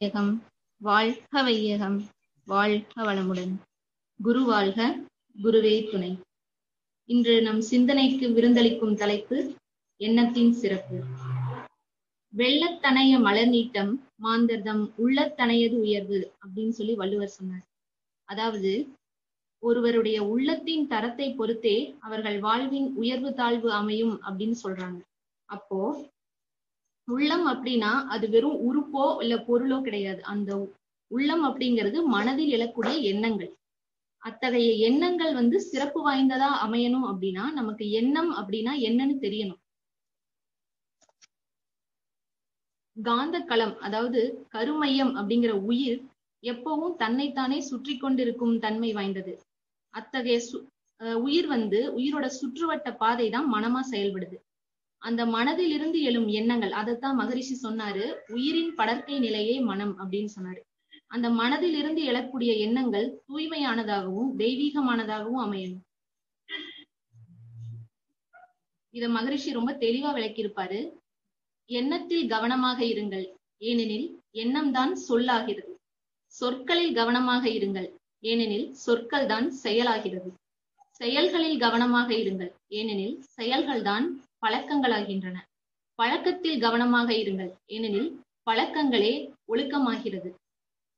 வையகம் வாழ்க வையகம் வாழ்க வளமுடன். குரு வாழ்க, குருவே துணை. இன்று நம் சிந்தனைக்கு விருந்தளிக்கும் தலைப்பு எண்ணத்தின் சிறப்பு. வெள்ளத்தனைய மலர் நீட்டம் மாந்தர்தம் உள்ளத்தனையது உயர்வு அப்படின்னு சொல்லி வள்ளுவர் சொன்னார். அதாவது ஒருவருடைய உள்ளத்தின் தரத்தை பொறுத்தே அவர்கள் வாழ்வின் உயர்வு தாழ்வு அமையும் அப்படின்னு சொல்றாங்க. அப்போ உள்ளம் அப்படின்னா அது வெறும் உறுப்போ இல்ல பொருளோ கிடையாது. அந்த உள்ளம் அப்படிங்கிறது மனதில் எழக்கூடிய எண்ணங்கள். அத்தகைய எண்ணங்கள் சிறப்பு வாய்ந்ததா அமையணும் அப்படின்னா நமக்கு எண்ணம் அப்படின்னா என்னன்னு தெரியணும். காந்த களம், அதாவது கருமையம் அப்படிங்கிற உயிர் எப்பவும் தன்னைத்தானே சுற்றி கொண்டிருக்கும் தன்மை வாய்ந்தது. அத்தகைய உயிர் உயிரோட சுற்றுவட்ட பாதை தான் மனமா செயல்படுது. அந்த மனதில் இருந்து எழும் எண்ணங்கள், அதைத்தான் மகரிஷி சொன்னாரு, உயிரின் படர்க்கை நிலையே மனம் அப்படின்னு சொன்னாரு. அந்த மனதில் இருந்து எழக்கூடிய எண்ணங்கள் தூய்மையானதாகவும் தெய்வீகமானதாகவும் அமையணும். இத மகரிஷி ரொம்ப தெளிவா விளக்கியிருப்பாரு. எண்ணத்தில் கவனமாக இருங்கள், ஏனெனில் எண்ணம் தான் சொல்லாகிறது. சொற்களில் கவனமாக இருங்கள், ஏனெனில் சொற்கள் தான் செயலாகிறது. செயல்களில் கவனமாக இருங்கள், ஏனெனில் செயல்கள் தான் பழக்கங்களாகின்றன. பழக்கத்தில் கவனமாக இருங்கள், ஏனெனில் பழக்கங்களே ஒழுக்கமாகிறது.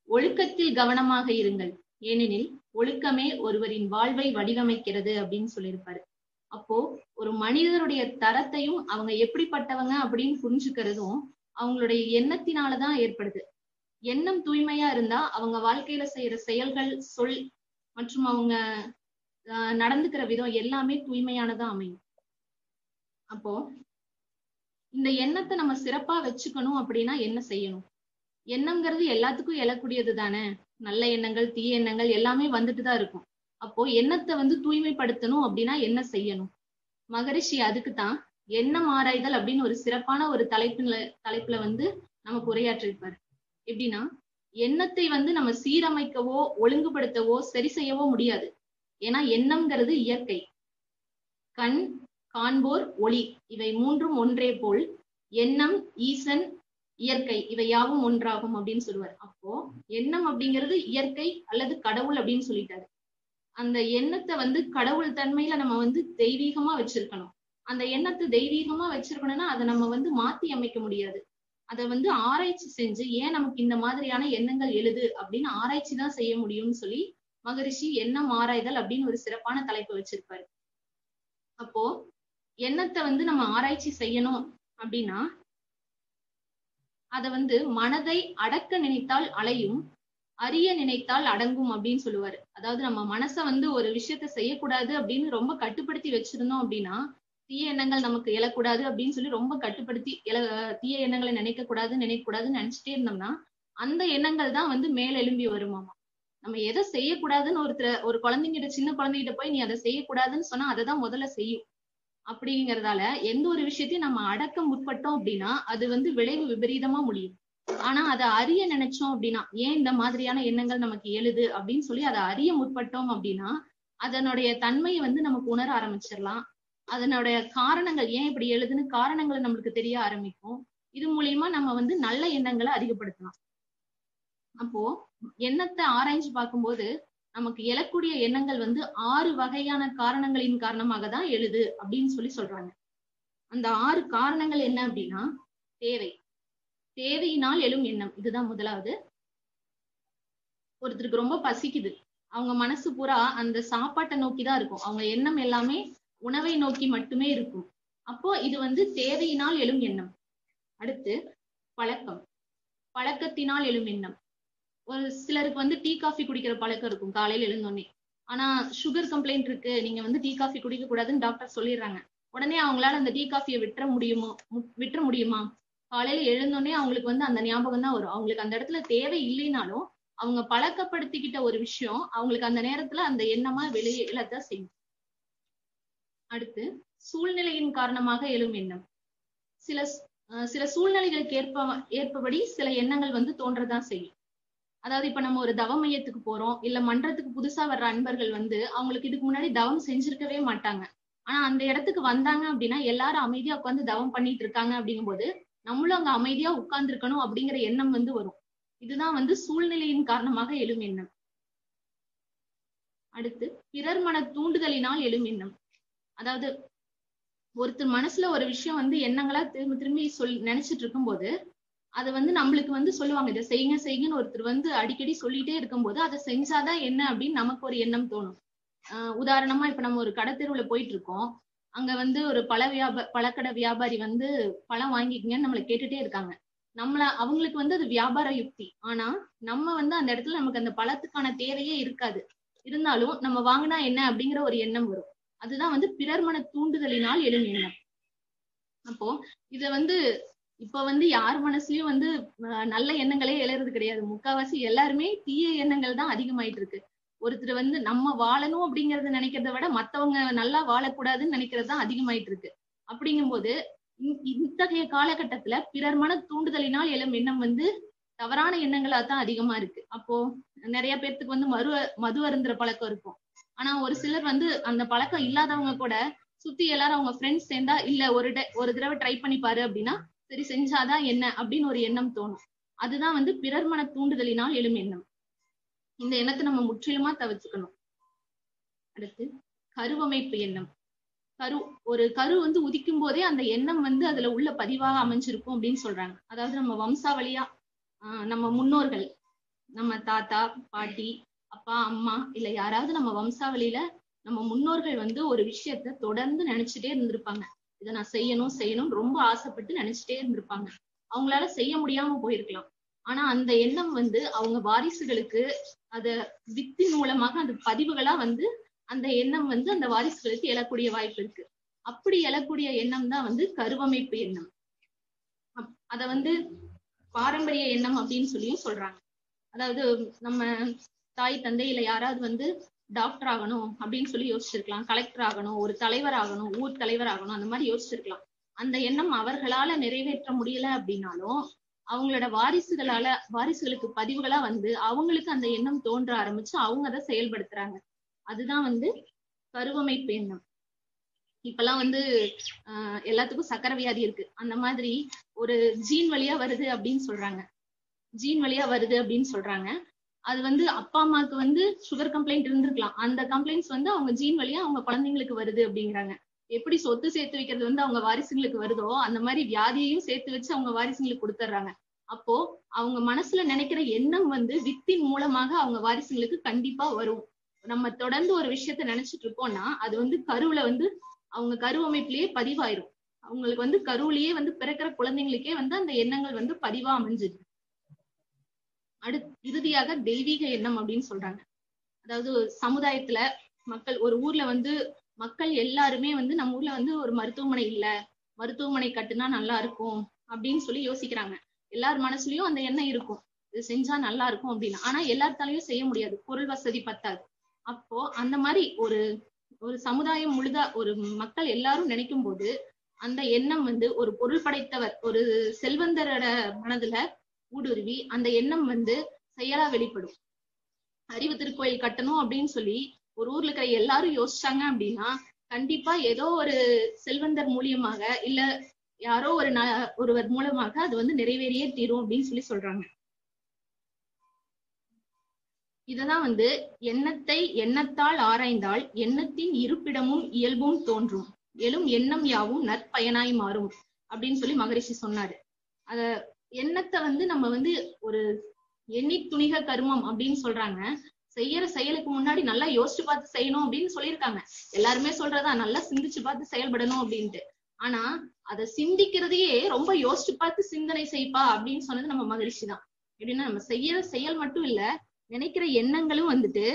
ஒழுக்கத்தில் கவனமாக இருங்கள், ஏனெனில் ஒழுக்கமே ஒருவரின் வாழ்வை வடிவமைக்கிறது அப்படின்னு சொல்லியிருப்பாரு. அப்போ ஒரு மனிதருடைய தரத்தையும் அவங்க எப்படிப்பட்டவங்க அப்படின்னு புரிஞ்சுக்கிறதும் அவங்களுடைய எண்ணத்தினாலதான் ஏற்படுது. எண்ணம் தூய்மையா இருந்தா அவங்க வாழ்க்கையில செய்யற செயல்கள், சொல் மற்றும் அவங்க நடந்துக்கிற விதம் எல்லாமே தூய்மையானதா அமையும். அப்போ இந்த எண்ணத்தை நம்ம சிறப்பா வச்சுக்கணும் அப்படின்னா என்ன செய்யணும்? எண்ணம்ங்கிறது எல்லாத்துக்கும் எழக்கூடியது தானே. நல்ல எண்ணங்கள், தீய எண்ணங்கள் எல்லாமே வந்துட்டுதான் இருக்கும். அப்போ எண்ணத்தை தூய்மைப்படுத்தணும் அப்படின்னா என்ன செய்யணும்? மகரிஷி அதுக்குத்தான் எண்ணம் ஆராய்தல் அப்படின்னு ஒரு சிறப்பான ஒரு தலைப்புல நமக்கு உரையாற்றிருப்பாரு. எப்படின்னா, எண்ணத்தை நம்ம சீரமைக்கவோ ஒழுங்குபடுத்தவோ சரி செய்யவோ முடியாது. ஏன்னா எண்ணம்ங்கிறது இயற்கை. கண், காண்போர், ஒளி இவை மூன்றும் ஒன்றே போல் எண்ணம், ஈசன், இயற்கை இவை யாவும் ஒன்றாகும் அப்படின்னு சொல்லுவார். அப்போ எண்ணம் அப்படிங்கிறது இயற்கை அல்லது கடவுள் அப்படின்னு சொல்லிட்டாரு. அந்த எண்ணத்தை கடவுள் தன்மையில நம்ம தெய்வீகமா வச்சிருக்கணும். அந்த எண்ணத்தை தெய்வீகமா வச்சிருக்கணும்னா அதை நம்ம மாத்தி அமைக்க முடியாது. அதை ஆராய்ச்சி செஞ்சு ஏன் நமக்கு இந்த மாதிரியான எண்ணங்கள் எழுது அப்படின்னு ஆராய்ச்சி தான் செய்ய முடியும்னு சொல்லி மகரிஷி எண்ணம் ஆராய்தல் அப்படின்னு ஒரு சிறப்பான தலைப்பு வச்சிருப்பாரு. அப்போ எண்ணத்தை நம்ம ஆராய்ச்சி செய்யணும் அப்படின்னா அத மனதை அடக்க நினைத்தால் அலையும், அறிய நினைத்தால் அடங்கும் அப்படின்னு சொல்லுவாரு. அதாவது நம்ம மனசை ஒரு விஷயத்த செய்யக்கூடாது அப்படின்னு ரொம்ப கட்டுப்படுத்தி வச்சிருந்தோம் அப்படின்னா, தீய எண்ணங்கள் நமக்கு எழக்கூடாது அப்படின்னு சொல்லி ரொம்ப கட்டுப்படுத்தி தீய எண்ணங்களை நினைக்கக்கூடாதுன்னு நினைச்சிட்டே இருந்தோம்னா அந்த எண்ணங்கள் தான் மேல எழும்பி வருமாமா. நம்ம எதை செய்யக்கூடாதுன்னு ஒரு குழந்தைங்கிட்ட, சின்ன குழந்தைகிட்ட போய் நீ அதை செய்யக்கூடாதுன்னு சொன்னா அதை தான் முதல்ல செய்யும். அப்படிங்கிறதால எந்த ஒரு விஷயத்தையும் நம்ம அடக்க முற்பட்டோம் அப்படின்னா அது விளைவு விபரீதமா முடியும். ஆனா அதை அறிய நினைச்சோம் அப்படின்னா, ஏன் இந்த மாதிரியான எண்ணங்கள் நமக்கு எழுது அப்படின்னு சொல்லி அதை அறிய முற்பட்டோம் அப்படின்னா அதனுடைய தன்மையை நமக்கு உணர ஆரம்பிச்சிடலாம். அதனுடைய காரணங்கள், ஏன் இப்படி எழுதுன்னு காரணங்கள் நம்மளுக்கு தெரிய ஆரம்பிக்கும். இது மூலியமா நம்ம நல்ல எண்ணங்களை அதிகப்படுத்தலாம். அப்போ எண்ணத்தை ஆராய்ச்சி பார்க்கும்போது நமக்கு எழக்கூடிய எண்ணங்கள் 6 வகையான காரணங்களின் காரணமாக தான் எழுது அப்படின்னு சொல்லி சொல்றாங்க. அந்த 6 காரணங்கள் என்ன அப்படின்னா, தேவையினால் எழும் எண்ணம். இதுதான் முதலாவது. ஒருத்தருக்கு ரொம்ப பசிக்குது, அவங்க மனசு பூரா அந்த சாப்பாட்டை நோக்கிதான் இருக்கும். அவங்க எண்ணம் எல்லாமே உணவை நோக்கி மட்டுமே இருக்கும். அப்போ இது தேவையினால் எழும் எண்ணம். அடுத்து பழக்கத்தினால் எழும் எண்ணம். ஒரு சிலருக்கு டீ காஃபி குடிக்கிற பழக்கம் இருக்கும் காலையில எழுந்தோடனே. ஆனா சுகர் கம்ப்ளைண்ட் இருக்கு, நீங்க டீ காஃபி குடிக்க கூடாதுன்னு டாக்டர் சொல்லிடுறாங்க. உடனே அவங்களால அந்த டீ காஃபியை விட்டுற முடியுமா? காலையில எழுந்தோடனே அவங்களுக்கு அந்த ஞாபகம் தான் வரும். அவங்களுக்கு அந்த இடத்துல தேவை இல்லைனாலும் அவங்க பழக்கப்படுத்திக்கிட்ட ஒரு விஷயம் அவங்களுக்கு அந்த நேரத்துல அந்த எண்ணமா வெளியே எழத்தான் செய்யும். அடுத்து சூழ்நிலையின் காரணமாக எழும் எண்ணம். சில சூழ்நிலைகளுக்கு ஏற்பபடி சில எண்ணங்கள் தோன்றதான் செய்யும். அதாவது இப்ப நம்ம ஒரு தவ மையத்துக்கு போறோம், இல்ல மன்றத்துக்கு புதுசா வர்ற அன்பர்கள் அவங்களுக்கு இதுக்கு முன்னாடி தவம் செஞ்சிருக்கவே மாட்டாங்க. ஆனா அந்த இடத்துக்கு வந்தாங்க அப்படின்னா எல்லாரும் அமைதியா உட்கார்ந்து தவம் பண்ணிட்டு இருக்காங்க அப்படிங்கும்போது நம்மளும் அங்க அமைதியா உட்கார்ந்து இருக்கணும் அப்படிங்கிற எண்ணம் வரும். இதுதான் வந்து சூழ்நிலையின் காரணமாக எழும் எண்ணம். அடுத்து பிறர் மன தூண்டுதலினால் எழும் எண்ணம். அதாவது ஒருத்தர் மனசுல ஒரு விஷயம் வந்து எண்ணங்களா திரும்ப திரும்பி நினைச்சிட்டு இருக்கும்போது அதை வந்து நம்மளுக்கு வந்து சொல்லுவாங்க, இதை செய்யுங்க செய்யுங்கன்னு ஒருத்தர் வந்து அடிக்கடி சொல்லிட்டே இருக்கும்போது அதை செஞ்சாதான் என்ன அப்படின்னு நமக்கு ஒரு எண்ணம் தோணும். உதாரணமா இப்ப நம்ம ஒரு கடத்தெருவுல போயிட்டு இருக்கோம், அங்க வந்து ஒரு பழக்கடை வியாபாரி வந்து பழம் வாங்கிக்கங்கன்னு நம்மளை கேட்டுட்டே இருக்காங்க. அவங்களுக்கு வந்து அது வியாபார யுக்தி. ஆனா நம்ம வந்து அந்த இடத்துல நமக்கு அந்த பழத்துக்கான தேவையே இருக்காது. இருந்தாலும் நம்ம வாங்கினா என்ன அப்படிங்கிற ஒரு எண்ணம் வரும். அதுதான் வந்து பிறர் மன தூண்டுதலினால் எழும் எண்ணம். அப்போ இத வந்து இப்ப வந்து யார் மனசுலயும் வந்து நல்ல எண்ணங்களே எழறது கிடையாது. முக்காவாசி எல்லாருமே தீய எண்ணங்கள் தான் அதிகமாயிட்டு இருக்கு. ஒருத்தர் வந்து நம்ம வாழணும் அப்படிங்கறத நினைக்கிறத விட மத்தவங்க நல்லா வாழக்கூடாதுன்னு நினைக்கிறது தான் அதிகமாயிட்டு இருக்கு. அப்படிங்கும்போது இத்தகைய காலகட்டத்துல பிறர் மன தூண்டுதலினால் எழும் எண்ணம் வந்து தவறான எண்ணங்களா தான் அதிகமா இருக்கு. அப்போ நிறைய பேர்த்துக்கு வந்து மது அருந்துற பழக்கம் இருக்கும். ஆனா ஒரு சிலர் வந்து அந்த பழக்கம் இல்லாதவங்க கூட சுத்தி எல்லாரும் அவங்க ஃப்ரெண்ட்ஸ் சேர்ந்தா இல்ல ஒரு தடவை ட்ரை பண்ணி பாரு அப்படின்னா சரி செஞ்சாதான் என்ன அப்படின்னு ஒரு எண்ணம் தோணும். அதுதான் வந்து பிறர் மன தூண்டுதலினால் எழும் எண்ணம். இந்த எண்ணத்தை நம்ம முற்றிலுமா தவிர்த்துக்கணும். அடுத்து கருவமைப்பு எண்ணம். ஒரு கரு வந்து உதிக்கும் போதே அந்த எண்ணம் வந்து அதுல உள்ள பதிவாக அமைஞ்சிருக்கும் அப்படின்னு சொல்றாங்க. அதாவது நம்ம வம்சாவளியா நம்ம முன்னோர்கள், நம்ம தாத்தா பாட்டி அப்பா அம்மா இல்ல யாராவது நம்ம வம்சாவளியில நம்ம முன்னோர்கள் வந்து ஒரு விஷயத்த தொடர்ந்து நினைச்சுட்டே இருந்திருப்பாங்க. இதை நான் செய்யணும் செய்யணும் ரொம்ப ஆசைப்பட்டு நினைச்சிட்டே இருந்திருப்பாங்க. அவங்களால செய்ய முடியாம போயிருக்கலாம். ஆனா அந்த எண்ணம் வந்து அவங்க வாரிசுகளுக்கு அத வித்தின் மூலமாக அந்த பதிவுகளா வந்து அந்த எண்ணம் வந்து அந்த வாரிசுகளுக்கு எழக்கூடிய வாய்ப்பு இருக்கு. அப்படி எழக்கூடிய எண்ணம் தான் வந்து கருவமைப்பு எண்ணம். அத வந்து பாரம்பரிய எண்ணம் அப்படின்னு சொல்லியும் சொல்றாங்க. அதாவது நம்ம தாய் தந்தை இல்ல யாராவது வந்து டாக்டர் ஆகணும் அப்படின்னு சொல்லி யோசிச்சிருக்கலாம், கலெக்டர் ஆகணும், ஒரு தலைவர் ஆகணும், ஊர் தலைவர் ஆகணும், அந்த மாதிரி யோசிச்சிருக்கலாம். அந்த எண்ணம் அவர்களால நிறைவேற்ற முடியல அப்படின்னாலும் அவங்களோட வாரிசுகளுக்கு பதிவுகளா வந்து அவங்களுக்கு அந்த எண்ணம் தோன்ற ஆரம்பிச்சு அவங்க அதை செயல்படுத்துறாங்க. அதுதான் வந்து கருவமைப்பு எண்ணம். இப்பெல்லாம் வந்து எல்லாத்துக்கும் சக்கரை வியாதி இருக்கு. அந்த மாதிரி ஒரு ஜீன் வழியா வருது அப்படின்னு சொல்றாங்க. அது வந்து அப்பா அம்மாவுக்கு வந்து சுகர் கம்ப்ளைண்ட் இருந்திருக்கலாம். அந்த கம்ப்ளைண்ட்ஸ் வந்து அவங்க ஜீன் வழியா அவங்க குழந்தைங்களுக்கு வருது அப்படிங்கிறாங்க. எப்படி சொத்து சேர்த்து வைக்கிறது வந்து அவங்க வாரிசுங்களுக்கு வருதோ அந்த மாதிரி வியாதியையும் சேர்த்து வச்சு அவங்க வாரிசுங்களுக்கு கொடுத்துட்றாங்க. அப்போ அவங்க மனசுல நினைக்கிற எண்ணம் வந்து வித்தின் மூலமாக அவங்க வாரிசுங்களுக்கு கண்டிப்பா வரும். நம்ம தொடர்ந்து ஒரு விஷயத்த நினைச்சிட்டு இருக்கோம்னா அது வந்து கருவுல வந்து அவங்க கருவமைப்பிலேயே பதிவாயிரும். அவங்களுக்கு வந்து கருவிலேயே வந்து பிறக்கிற குழந்தைங்களுக்கே வந்து அந்த எண்ணங்கள் வந்து பதிவா அமைஞ்சிருக்கு. இறுதியாக தெய்வீக எண்ணம் அப்படின்னு சொல்றாங்க. அதாவது சமுதாயத்துல மக்கள் ஒரு ஊர்ல வந்து மக்கள் எல்லாருமே வந்து நம்ம ஊர்ல வந்து ஒரு மருத்துவமனை இல்ல, மருத்துவமனை கட்டுனா நல்லா இருக்கும் அப்படின்னு சொல்லி யோசிக்கிறாங்க. எல்லார் மனசுலயும் அந்த எண்ணம் இருக்கும், இது செஞ்சா நல்லா இருக்கும் அப்படின்னு. ஆனா எல்லாத்தாலையும் செய்ய முடியாது, பொருள் வசதி பத்தாது. அப்போ அந்த மாதிரி ஒரு சமுதாயம் முழுதா ஒரு மக்கள் எல்லாரும் நினைக்கும் போது அந்த எண்ணம் வந்து ஒரு பொருள் படைத்தவர் ஒரு செல்வந்தரோட மனதுல ஊடுருவி அந்த எண்ணம் வந்து செயலா வெளிப்படும். அறிவு திருக்கோயில் கட்டணும் அப்படின்னு சொல்லி ஒரு ஊர்ல இருக்கிற எல்லாரும் யோசிச்சாங்க அப்படின்னா கண்டிப்பா ஏதோ ஒரு செல்வந்தர் மூலியமாக இல்ல யாரோ ஒருவர் மூலமாக அது வந்து நிறைவேறியே தீரும் அப்படின்னு சொல்லி சொல்றாங்க. இததான் வந்து எண்ணத்தை எண்ணத்தால் ஆராய்ந்தால் எண்ணத்தின் இருப்பிடமும் இயல்பும் தோன்றும், எழும் எண்ணம் யாவும் நற்பயனாய் மாறும் அப்படின்னு சொல்லி மகரிஷி சொன்னாரு. அத எண்ணத்தை வந்து நம்ம வந்து ஒரு எண்ணி துணிக கருமம் அப்படின்னு சொல்றாங்க. செய்யற செயலுக்கு முன்னாடி நல்லா யோசிச்சு பார்த்து செய்யணும் அப்படின்னு சொல்லியிருக்காங்க. எல்லாருமே சொல்றதா நல்லா சிந்திச்சு பார்த்து செயல்படணும் அப்படின்ட்டு. ஆனா அதை சிந்திக்கிறதையே ரொம்ப யோசிச்சு பார்த்து சிந்தனை செய்ப்பா அப்படின்னு சொன்னது நம்ம மகிழ்ச்சி தான். எப்படின்னா நம்ம செய்யற செயல் மட்டும் இல்ல, நினைக்கிற எண்ணங்களும் வந்துட்டு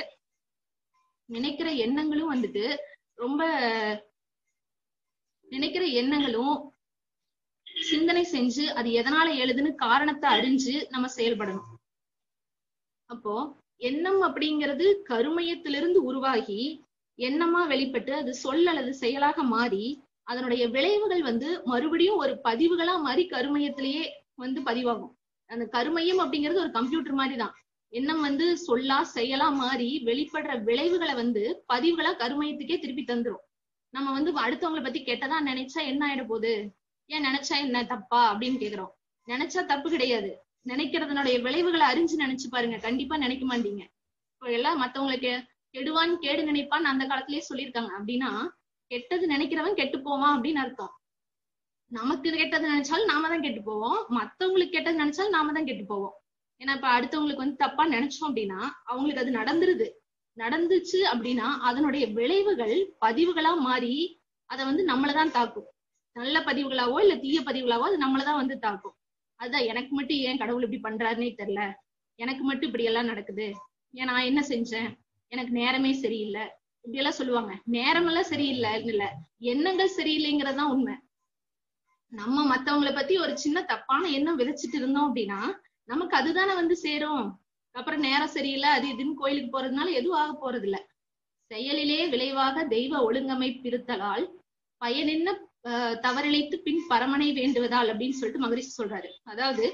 ரொம்ப நினைக்கிற எண்ணங்களும் சிந்தனை செஞ்சு அது எதனால எழுதுன்னு காரணத்தை அறிஞ்சு நம்ம செயல்படணும். அப்போ எண்ணம் அப்படிங்கிறது கருமையத்திலிருந்து உருவாகி எண்ணமா வெளிப்பட்டு அது சொல் அல்லது செயலாக மாறி அதனுடைய விளைவுகள் வந்து மறுபடியும் ஒரு பதிவுகளா மாறி கருமையத்திலேயே வந்து பதிவாகும். அந்த கருமையம் அப்படிங்கிறது ஒரு கம்ப்யூட்டர் மாதிரிதான். எண்ணம் வந்து சொல்லா செயலா மாறி வெளிப்படுற விளைவுகளை வந்து பதிவுகளா கருமையத்துக்கே திருப்பி தந்துரும். நம்ம வந்து அடுத்தவங்களை பத்தி கெட்டதா நினைச்சா என்ன ஆயிட போகுது, ஏன் நினைச்சா என்ன தப்பா அப்படின்னு கேக்குறோம். நினைச்சா தப்பு கிடையாது, நினைக்கிறதுனுடைய விளைவுகளை அறிஞ்சு நினைச்சு பாருங்க, கண்டிப்பா நினைக்க மாட்டீங்க. இப்போ எல்லாம் மத்தவங்களுக்கு கெடுவான் கேடு நினைப்பான்னு அந்த காலத்திலேயே சொல்லியிருக்காங்க. அப்படின்னா கெட்டது நினைக்கிறவன் கெட்டு போவான் அப்படின்னு அர்த்தம். நமக்கு கெட்டது நினைச்சாலும் நாம தான் கெட்டு போவோம், மத்தவங்களுக்கு கெட்டது நினைச்சாலும் நாம தான் கெட்டு போவோம். ஏன்னா இப்ப அடுத்தவங்களுக்கு வந்து தப்பா நினைச்சோம் அப்படின்னா அவங்களுக்கு அது நடந்துச்சு அப்படின்னா அதனுடைய விளைவுகள் பதிவுகளா மாறி அதை வந்து நம்மளதான் தாக்கும். நல்ல பதிவுகளாவோ இல்ல தீய பதிவுகளாவோ அது நம்மளதான் வந்து தாக்கும். அதுதான் எனக்கு மட்டும் ஏன் கடவுள் இப்படி பண்றாருன்னே தெரியல, எனக்கு மட்டும் இப்படி எல்லாம் நடக்குது, ஏன் நான் என்ன செஞ்சேன், எனக்கு நேரமே சரியில்லை, இப்படி எல்லாம் சொல்லுவாங்க. நேரம் எல்லாம் சரியில்லை இல்ல, எண்ணங்கள் சரியில்லைங்கிறதுதான் உண்மை. நம்ம மத்தவங்களை பத்தி ஒரு சின்ன தப்பான எண்ணம் விதைச்சிட்டு இருந்தோம் அப்படின்னா நமக்கு அதுதானே வந்து சேரும். அப்புறம் நேரம் சரியில்லை அது இதுன்னு கோயிலுக்கு போறதுனால எதுவும் ஆக போறது இல்ல. செயலிலே விளைவாக தெய்வ ஒழுங்கமை பிரித்தலால் பயனென்ன தவறிழைத்து பின் பரமனை வேண்டுவதால் அப்படின்னு சொல்லிட்டு மகரிஷி சொல்றாரு. அதாவது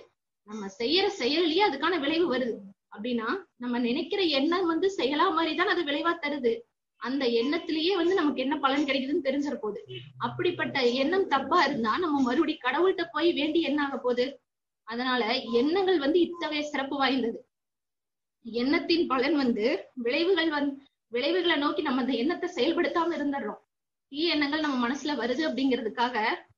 நம்ம செய்யற செயலிலேயே அதுக்கான விளைவு வருது அப்படின்னா நம்ம நினைக்கிற எண்ணம் வந்து செயலா மாதிரிதான் அது விளைவா தருது. அந்த எண்ணத்திலேயே வந்து நமக்கு என்ன பலன் கிடைக்குதுன்னு தெரிஞ்சிட போகுது. அப்படிப்பட்ட எண்ணம் தப்பா இருந்தா நம்ம மறுபடி கடவுள்கிட்ட போய் வேண்டி என்ன ஆக போகுது? அதனால எண்ணங்கள் வந்து இத்தகைய சிறப்பு வாய்ந்தது. எண்ணத்தின் பலன் வந்து விளைவுகளை நோக்கி நம்ம அந்த எண்ணத்தை செயல்படுத்தாம இருந்துடுறோம். தீய எண்ணங்கள் நம்ம மனசுல வருது அப்படிங்கிறதுக்காக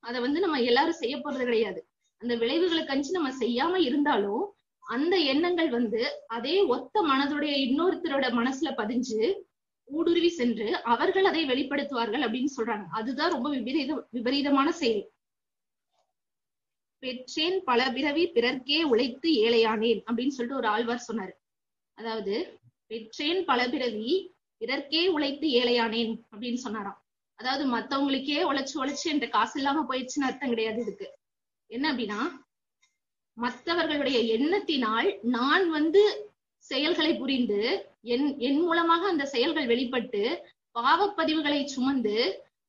அதை வந்து நம்ம எல்லாரும் செய்ய போறது கிடையாது. அந்த விளைவுகளுக்கு அஞ்சு நம்ம செய்யாம இருந்தாலும் அந்த எண்ணங்கள் வந்து அதே ஒத்த மனதுடைய இன்னொருத்தரோட மனசுல பதிஞ்சு ஊடுருவி சென்று அவர்கள் அதை வெளிப்படுத்துவார்கள் அப்படின்னு சொல்றாங்க. அதுதான் ரொம்ப விபரீதமான செயல். பெற்றேன் பல பிறவி பிறர்க்கே உழைத்து ஏழையானேன் அப்படின்னு சொல்லிட்டு ஒரு ஆழ்வார் சொன்னாரு. அதாவது பெற்றேன் பல பிறவி பிறர்க்கே உழைத்து ஏழையானேன் அப்படின்னு சொன்னாராம். அதாவது மத்தவங்களுக்கே உழைச்சு என்ற காசு இல்லாம போயிடுச்சுன்னு அர்த்தம் கிடையாது. இதுக்கு என்ன அப்படின்னா மற்றவர்களுடைய எண்ணத்தினால் நான் வந்து செயல்களை புரிந்து என் மூலமாக அந்த செயல்கள் வெளிப்பட்டு பாவப்பதிவுகளை சுமந்து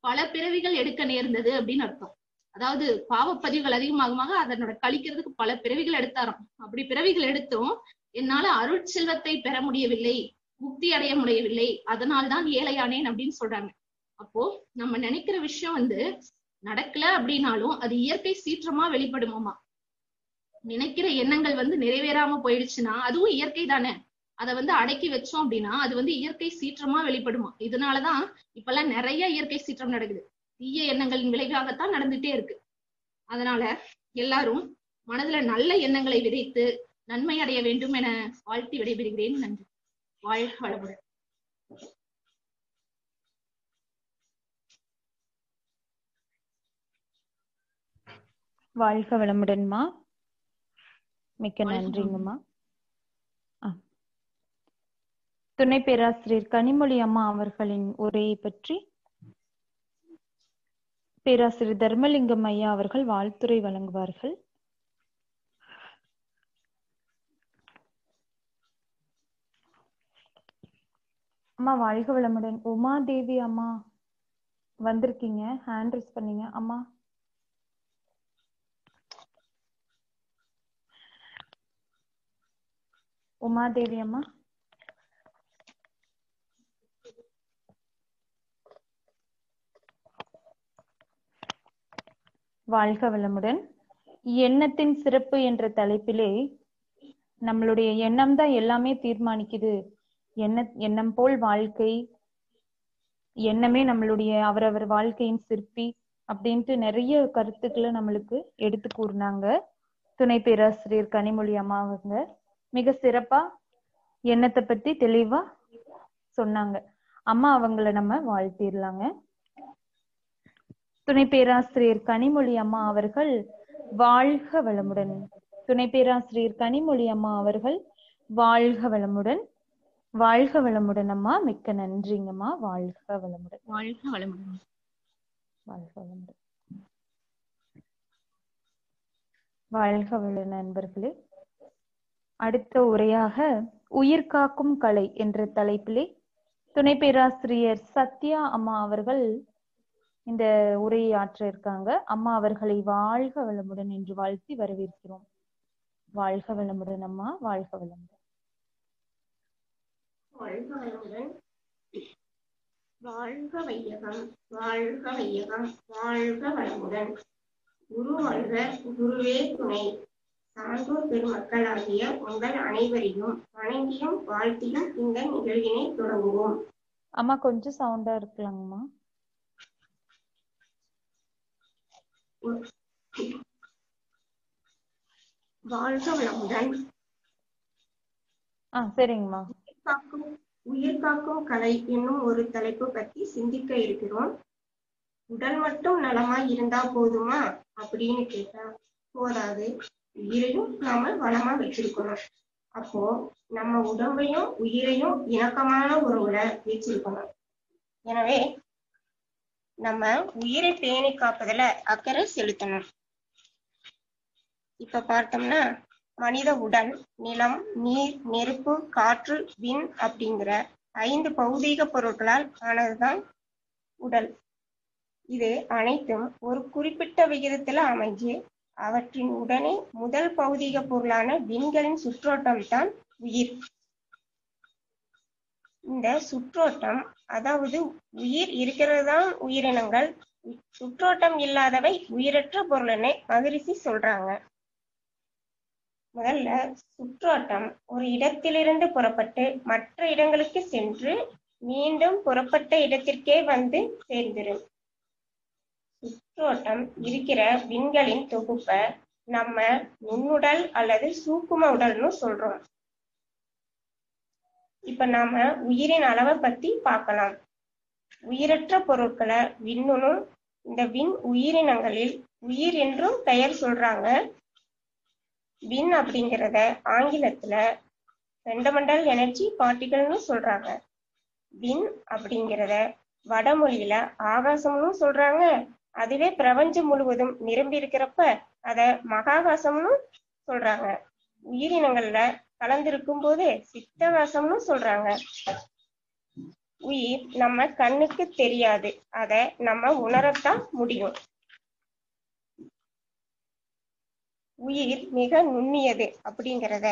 பல பிறவிகள் எடுக்க நேர்ந்தது அப்படின்னு அர்த்தம். அதாவது பாவப்பதிவுகள் அதிகமாக அதனோட கழிக்கிறதுக்கு பல பிறவிகள் எடுத்தாராம். அப்படி பிறவிகள் எடுத்தும் என்னால அருட்செல்வத்தை பெற முடியவில்லை, முக்தி அடைய முடியவில்லை, அதனால்தான் ஏழையானேன் அப்படின்னு சொல்றாங்க. அப்போ நம்ம நினைக்கிற விஷயம் வந்து நடக்கல அப்படின்னாலும் அது இயற்கை சீற்றமா வெளிப்படுமாமா. நினைக்கிற எண்ணங்கள் வந்து நிறைவேறாம போயிடுச்சுன்னா அதுவும் இயற்கை தானே. அதை வந்து அடக்கி வச்சோம் அப்படின்னா அது வந்து இயற்கை சீற்றமா வெளிப்படுமா. இதனாலதான் இப்பெல்லாம் நிறைய இயற்கை சீற்றம் நடக்குது. தீய எண்ணங்களின் விளைவாகத்தான் நடந்துட்டே இருக்கு. அதனால எல்லாரும் மனதுல நல்ல எண்ணங்களை விதைத்து நன்மை அடைய வேண்டும் என வாழ்த்தி விடைபெறுகிறேன். நன்றி. வாழ்க வளமுடன். வாழ்க வளமுடன்மா. மிக்க நன்றிங்கம்மா. துணை பேராசிரியர் கனிமொழி அம்மா அவர்களின் உரையை பற்றி பேராசிரியர் தர்மலிங்கம் ஐயா அவர்கள் வாழ்த்துரை வழங்குவார்கள். அம்மா வாழ்க வளமுடன். உமாதேவி அம்மா வந்திருக்கீங்க, ஹேண்ட் ரைஸ் பண்ணீங்க. அம்மா உமாதேவி அம்மா. வாழ்க வளமுடன். எண்ணத்தின் சிறப்பு என்ற தலைப்பிலே நம்மளுடைய எண்ணம் தான் எல்லாமே தீர்மானிக்குது, எண்ணம் போல் வாழ்க்கை, எண்ணமே நம்மளுடைய அவரவர் வாழ்க்கையின் சிற்பி அப்படின்ட்டு நிறைய கருத்துக்களை நம்மளுக்கு எடுத்து கூறினாங்க துணை பேராசிரியர் கனிமொழி அம்மா. அவங்க மிக சிறப்பா எண்ணத்தை பத்தி தெளிவா சொன்னாங்க. அம்மா அவங்களை நம்ம வாழ்த்திடலாங்க. துணை பேராசிரியர் கனிமொழி அம்மா அவர்கள் வாழ்க வளமுடன். துணை பேராசிரியர் கனிமொழி அம்மா அவர்கள் வாழ்க வளமுடன். வாழ்க வளமுடன் அம்மா. மிக்க நன்றிங்கம்மா. வாழ்க வளமுடன். வாழ்க வளமுடன். வாழ்க வளமுடன். வாழ்க வளமுடன் நண்பர்களே. அடுத்த உரையாக உயிர் காக்கும் கலை என்ற தலைப்பிலே துணை பேராசிரியர் சத்யா அம்மா அவர்கள் இந்த உரையை ஆற்ற இருக்காங்க. அம்மா அவர்களை வாழ்க வளமுடன் என்று வாழ்த்தி வரவேற்கிறோம். வாழ்க வளமுடன் அம்மா. வாழ்க வளமுடன். வாழ்க வளமுடன். வாழ்க வையகம், வாழ்க வையகம், வாழ்க வளமுடன். குரு வாழ்க, குருவே துணை. சான்றோர் பெருமக்களாகிய உங்கள் அனைவரையும் வணங்கியும் வாழ்த்தியும் இந்த நிகழ்வினை தொடங்குவோம். அம்மா கொஞ்சம் சவுண்டா இருக்கலாங்கம்மா. வாழ்க வளமுடன். சரிங்கம்மா. உயிர் காக்கும் கலை என்னும் ஒரு தலைப்பு பத்தி சிந்திக்க இருக்கிறோம். உடல் மட்டும் நலமாய் இருந்தா போதுமா அப்படின்னு கேட்டா போதாது. உயிரையும் நாம வளமா வச்சிருக்கணும். அப்போ நம்ம உடம்பையும் உயிரையும் இணக்கமான உறவுல வச்சிருக்கணும். எனவே நம்ம உயிரை பேணி காப்பதுல அக்கறை செலுத்தணும். இப்ப பார்த்தோம்னா மனித உடல் நிலம், நீர், நெருப்பு, காற்று, விண் அப்படிங்கிற 5 பௌதீக பொருட்களால் ஆனதுதான் உடல். இது அனைத்தும் ஒரு குறிப்பிட்ட விகிதத்துல அமைஞ்சு அவற்றின் உடனே முதல் பௌதீக பொருளான விண்களின் சுற்றோட்டம் தான் உயிர். இந்த சுற்றோட்டம், அதாவது உயிர் இருக்கிறது தான் உயிரினங்கள், சுற்றோட்டம் இல்லாதவை உயிரற்ற பொருள்னு மகரிஷி சொல்றாங்க. முதல்ல சுற்றோட்டம் ஒரு இடத்திலிருந்து புறப்பட்டு மற்ற இடங்களுக்கு சென்று மீண்டும் புறப்பட்ட இடத்திற்கே வந்து சேர்ந்துரும். சுற்றோட்டம் இருக்கிற விண்களின் தொகுப்ப நம்ம நுண்ணுடல் அல்லது சூக்கும உடல்னு சொல்றோம். இப்ப நாம உயிரின் அளவை பத்தி பார்க்கலாம். உயிரற்ற பொருட்களை விண்ணுனும், இந்த விண் உயிரினங்களில் உயிர் என்றும் பெயர் சொல்றாங்க. விண் அப்படிங்கிறத ஆங்கிலத்துல ஃபண்டமெண்டல் எனர்ஜி பார்ட்டிகல்னு சொல்றாங்க. விண் அப்படிங்கிறத வடமொழியில ஆகாசம்னு சொல்றாங்க. அதுவே பிரபஞ்சம் முழுவதும் நிரம்பி இருக்கிறப்ப அத மகாகாசம்னு சொல்றாங்க. உயிரினங்கள்ல கலந்திருக்கும் போது சித்தகாசம்னு சொல்றாங்க. உயிர் நம்ம கண்ணுக்கு தெரியாது, அத நம்ம உணரத்தான் முடியும். உயிர் மிக நுண்ணியது அப்படிங்கிறத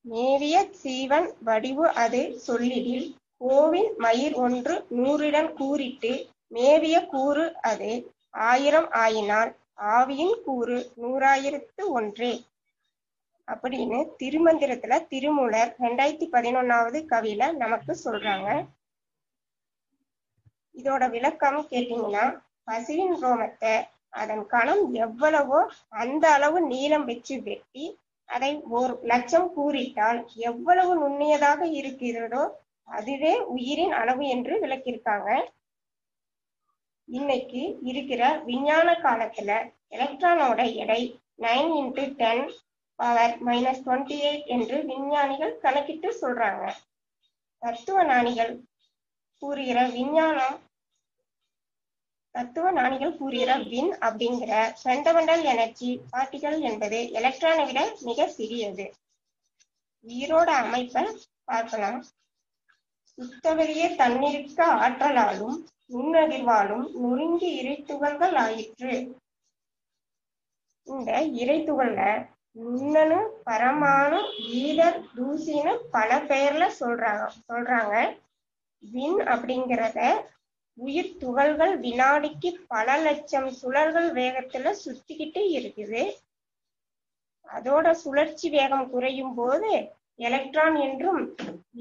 மேவிய சீவன் வடிவு அது சொல்லிடில் கோவில் மயிர் ஒன்று 100 கூறிட்டு மேவிய கூறு அது 1000 ஆயினால் ஆவியின் கூறு 100,001 அப்படின்னு திருமந்திரத்துல திருமூலர் 2011வது கவியில நமக்கு சொல்றாங்க. இதோட விளக்கம் கேட்டீங்கன்னா, பசுவின் ரோமத்தை அதன் கணம் எவ்வளவோ அந்த அளவு நீளம் வச்சு வெட்டி அதை 1,00,000 கூறிட்டால் எவ்வளவு நுண்ணியதாக இருக்கிறதோ அதுவே உயிரின் அளவு என்று விளக்கியிருக்காங்க. இன்னைக்கு இருக்கிற விஞ்ஞான காலத்துல எலக்ட்ரானோட எடை 9 × 10⁻⁻28 என்று விஞ்ஞானிகள் கணக்கிட்டு சொல்றாங்க. தத்துவ ஞானிகள் கூறுகிற விண் அப்படிங்கிற ஃபண்டமெண்டல் எனர்ஜி பார்ட்டிகல் என்பது எலக்ட்ரானை விட மிக சிறியது. உயிரோட அமைப்பை பார்க்கலாம். சுத்தவெளிய தன்னிருக்க ஆற்றலாலும் நுண்ணதிர்வாலும் நொறுங்கி இறைத்துகள்கள் ஆயிற்று. இந்த இறைத்துகள்ல நுண்ணணு, பரமாணு, ஈதர், தூசின்னு பல பெயர்ல சொல்றாங்க. விண் அப்படிங்கிறத உயிர் துகள்கள் வினாடிக்கு பல லட்சம் சுழல்கள் வேகத்துல சுத்திக்கிட்டு இருக்குது. அதோட சுழற்சி வேகம் குறையும் போது எலக்ட்ரான் என்றும்,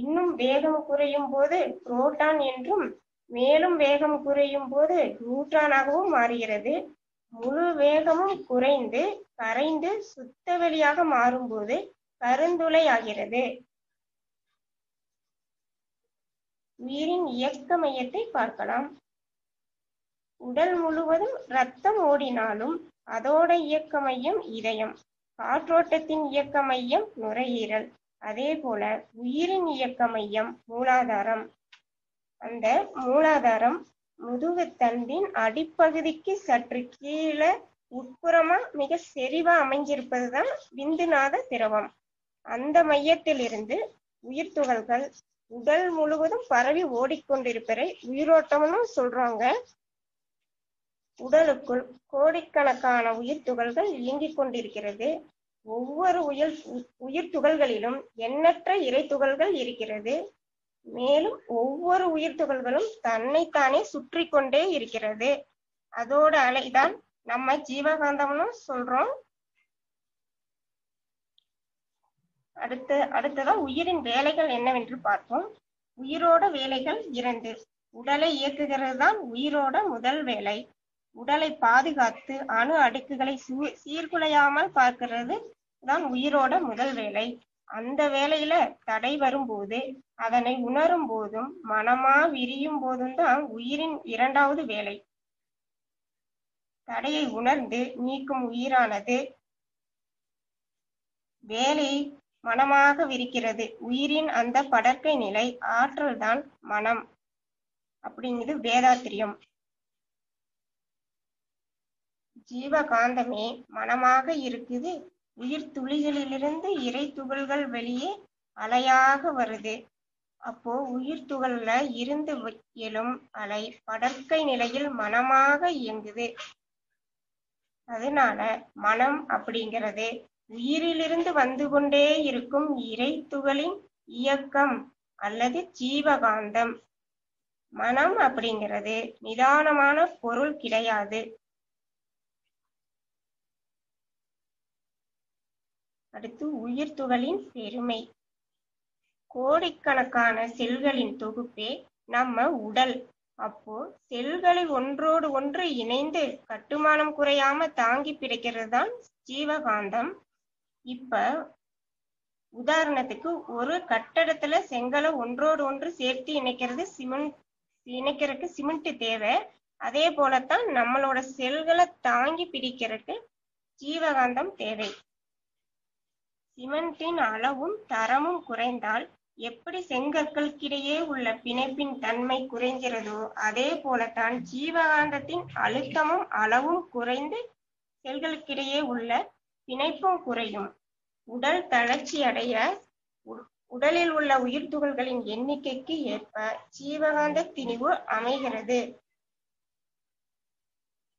இன்னும் வேகம் குறையும் போது புரோட்டான் என்றும், மேலும் வேகம் குறையும் போது நியூட்ரானாகவும் மாறுகிறது. முழு வேகமும் குறைந்து கரைந்து சுத்த வெளியாக மாறும்போது கருந்துளை ஆகிறது. உயிரின் இயக்க மையத்தை பார்க்கலாம். உடல் முழுவதும் இரத்தம் ஓடினாலும் அதோட இயக்க மையம் இதயம், காற்றோட்டத்தின் இயக்க மையம் நுரையீரல், அதே போல உயிரின் இயக்க மையம் மூலாதாரம். அந்த மூலாதாரம் முதுகுத்தண்டின் அடிப்பகுதிக்கு சற்று கீழே உட்புறமா மிக செறிவா அமைஞ்சிருப்பதுதான் விந்துநாத திரவம். அந்த மையத்திலிருந்து உயிர் துகள்கள் உடல் முழுவதும் பரவி ஓடிக்கொண்டிருப்பதை உயிரோட்டம்னு சொல்றாங்க. உடலுக்குள் கோடிக்கணக்கான உயிர் துகள்கள் இயங்கிக் கொண்டிருக்கிறது. ஒவ்வொரு உயிர் துகள்களிலும் எண்ணற்ற இறை துகள்கள் இருக்கிறது. மேலும் ஒவ்வொரு உயிர் துகள்களும் தன்னைத்தானே சுற்றி கொண்டே இருக்கிறது. அதோட அலைதான் நம்ம ஜீவகாந்தம்னு சொல்றோம். அடுத்ததா உயிரின் வேலைகள் என்னவென்று பார்ப்போம். உயிரோட வேலைகள் 2. உடலை இயக்குகிறது தான் உயிரோட முதல் வேலை. உடலை பாதுகாத்து அணு அடுக்குகளை சீர்குலையாமல் பார்க்கிறது தான் உயிரோட முதல் வேலை. அந்த வேலையில தடை வரும்போது, அதனை உணரும் போதும் மனமா விரியும் போதும் தான் உயிரின் 2வது வேலை. தடையை உணர்ந்து நீக்கும் உயிரானது வேலையை மனமாக விரிக்கிறது. உயிரின் அந்த படர்க்கை நிலை ஆற்றல் தான் மனம் அப்படிங்கிறது வேதாத்திரியம். ஜீவகாந்தமே மனமாக இருக்குது. உயிர் துளிகளிலிருந்து இறை துகள்கள் வெளியே அலையாக வருது. அப்போ உயிர் துகள்ல இருந்து எழும் அலை படர்க்கை நிலையில் மனமாக இயங்குது. அதனால மனம் அப்படிங்கிறது உயிரிலிருந்து வந்து கொண்டே இருக்கும் இறை துகளின் இயக்கம் அல்லது ஜீவகாந்தம். மனம் அப்படிங்கிறது நிதானமான பொருள் கிடையாது. அடுத்து உயிர் துகளின் பெருமை. கோடிக்கணக்கான செல்களின் தொகுப்பே நம்ம உடல். அப்போ செல்களை ஒன்றோடு ஒன்று இணைந்து கட்டுமானம் குறையாம தாங்கி பிடிக்கிறது தான் ஜீவகாந்தம். இப்ப உதாரணத்துக்கு ஒரு கட்டடத்துல செங்கலை ஒன்றோடு ஒன்று சேர்த்து இணைக்கிறதுக்கு சிமெண்ட் தேவை. அதே போலத்தான் நம்மளோட செல்களை தாங்கி பிடிக்கிறதுக்கு ஜீவகாந்தம் தேவை. சிமெண்டின் அளவும் தரமும் குறைந்தால் எப்படி செங்கற்களுக்கிடையே உள்ள பிணைப்பின் தன்மை குறைகிறதோ அதே போலத்தான் ஜீவகாந்தத்தின் அழுத்தமும் அளவும் குறைந்து செல்களுக்கிடையே உள்ள பிணைப்பும் குறையும். உடல் தளர்ச்சி அடைய உடலில் உள்ள உயிர் துகள்களின் எண்ணிக்கைக்கு ஏற்ப ஜீவகாந்த திணிவு அமைகிறது.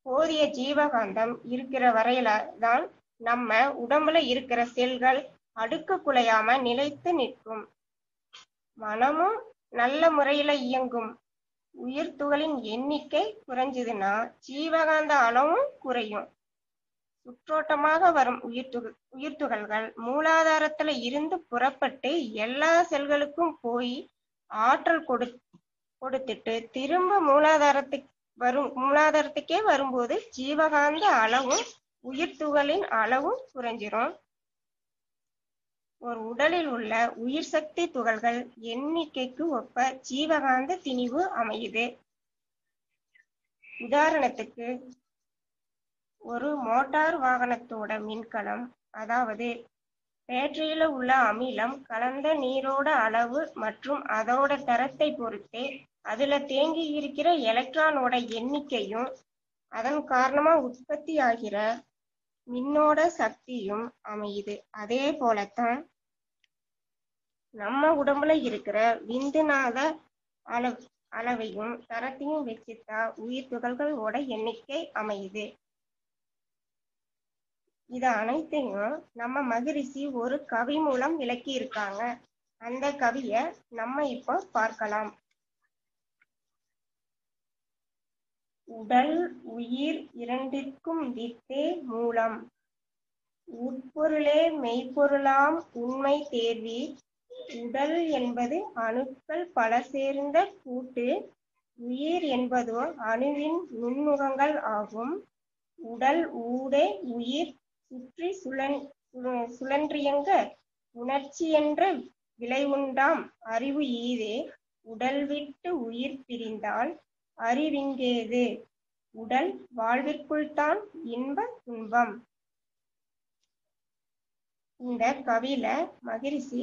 போதிய ஜீவகாந்தம் இருக்கிற வரையில தான் நம்ம உடம்புல இருக்கிற செல்கள் அடுக்கு குலையாம நிலைத்து நிற்கும். மனமும் நல்ல முறையில இயங்கும். உயிர் துகளின் எண்ணிக்கை குறைஞ்சதுன்னா ஜீவகாந்த அளவும் குறையும். சுற்றோட்டமாக வரும் உயிர் துகள்கள் மூலாதாரத்துல இருந்து புறப்பட்டு எல்லா செல்களுக்கும் போய் ஆற்றல் கொடுத்துட்டு திரும்ப மூலாதாரத்துக்கே வரும்போது ஜீவகாந்த அளவும் உயிர் துகளின் அளவும் குறைஞ்சிரும். ஒரு உடலில் உள்ள உயிர் சக்தி துகள்கள் எண்ணிக்கைக்கு ஒப்ப ஜீவகாந்த திணிவு அமையுது. உதாரணத்துக்கு ஒரு மோட்டார் வாகனத்தோட மின்கலம், அதாவது பேட்டரியில உள்ள அமிலம் கலந்த நீரோட அளவு மற்றும் அதோட தரத்தை பொறுத்து அதுல தேங்கி இருக்கிற எலக்ட்ரானோட எண்ணிக்கையும் அதன் காரணமா உற்பத்தி ஆகிற மின்னோட சக்தியும் அமையுது. அதே போலத்தான் நம்ம உடம்புல இருக்கிற விந்துநாத அளவையும் தரத்தையும் வச்சுட்டா உயிர் துகள்களோட எண்ணிக்கை அமையுது. இது அனைத்தையும் நம்ம மகரிஷி ஒரு கவி மூலம் விளக்கி இருக்காங்க. அந்த கவிய நம்ம இப்போ பார்க்கலாம். உடல் உயிர் இரண்டிற்கும் வித்தே மூலம். உட்பொருளே மெய்ப்பொருளாம் உண்மை தேர்வி. உடல் என்பது அணுக்கள் பல சேர்ந்த கூட்டு. உயிர் என்பதோ அணுவின் நுண்ணுகங்கள் ஆகும். உடல் ஊடே உயிர் சுற்றி சுழன்றியங்க உணர்ச்சி என்ற விளைவுண்டாம் அறிவு ஈதே. உடல் விட்டு உயிர் பிரிந்தால் அறிவிங்கேது. உடல் வாழ்விற்குள் தான் இன்ப துன்பம். இந்த கவியில மகரிஷி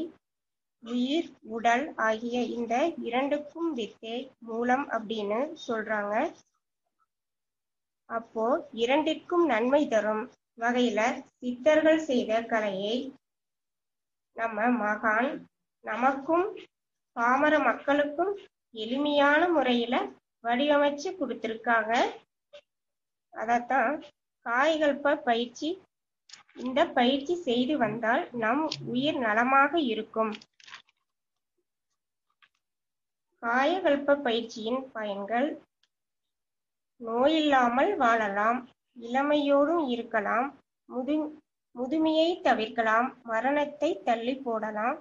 உயிர் உடல் ஆகிய இந்த இரண்டுக்கும் வித்தே மூலம் அப்படின்னு சொல்றாங்க. அப்போ இரண்டிற்கும் நன்மை தரும் வகையில சித்தர்கள் செய்த கலையை நம்ம மகான் நமக்கும் பாமர மக்களுக்கும் எளிமையான முறையில வடிவமைச்சு கொடுத்திருக்காங்க. அதத்தான் காயகல்ப பயிற்சி. இந்த பயிற்சி செய்து வந்தால் நம் உயிர் நலமாக இருக்கும். காயகல்ப பயிற்சியின் பயன்கள்: நோயில்லாமல் வாழலாம், இளமையோடும் இருக்கலாம், முதுமையை தவிர்க்கலாம், மரணத்தை தள்ளி போடலாம்,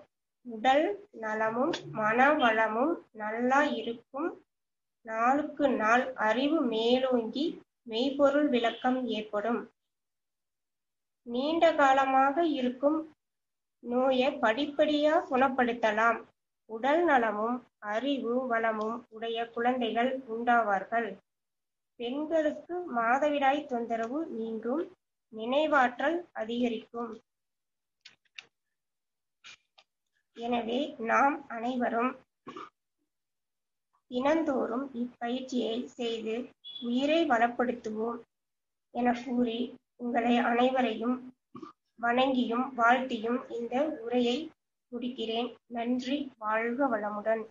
உடல் நலமும் மன வளமும் நல்லா இருக்கும், நாளுக்கு நாள் அறிவு மேலோங்கி மெய்ப்பொருள் விளக்கம் ஏற்படும், நீண்ட காலமாக இருக்கும் நோயை படிப்படியா குணப்படுத்தலாம், உடல் நலமும் அறிவு வளமும் உடைய குழந்தைகள் உண்டாவார்கள், பெண்களுக்கு மாதவிடாய் தொந்தரவு நீங்கும், நினைவாற்றல் அதிகரிக்கும். எனவே நாம் அனைவரும் தினந்தோறும் இப்பயிற்சியை செய்து உயிரை வளப்படுத்துவோம் என கூறி உங்களை அனைவரையும் வணங்கியும் வாழ்த்தியும் இந்த உரையை முடிக்கிறேன். நன்றி. வாழ்க வளமுடன்.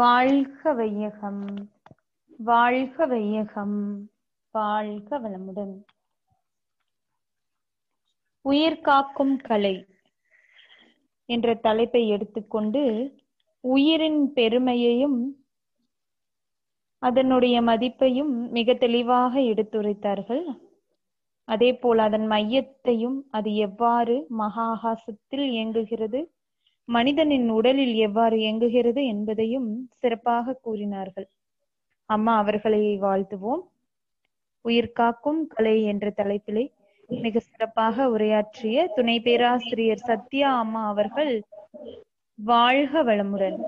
வாழ்க வையகம், வாழ்க வையகம், வாழ்க வளமுடன். உயிர் காக்கும் கலை என்ற தலைப்பை எடுத்துக்கொண்டு உயிரின் பெருமையையும் அதனுடைய மதிப்பையும் மிக தெளிவாக எடுத்துரைத்தார்கள். அதே போல் அதன் மையத்தையும், அது எவ்வாறு மகா ஆகாசத்தில் இயங்குகிறது, மனிதனின் உடலில் எவ்வாறு இயங்குகிறது என்பதையும் சிறப்பாக கூறினார்கள். அம்மா அவர்களை வாழ்த்துவோம். உயிர் காக்கும் கலை என்ற தலைப்பிலே மிக சிறப்பாக உரையாற்றிய துணை பேராசிரியர் சத்யா அம்மா அவர்கள் வாழ்க வளமுடன்.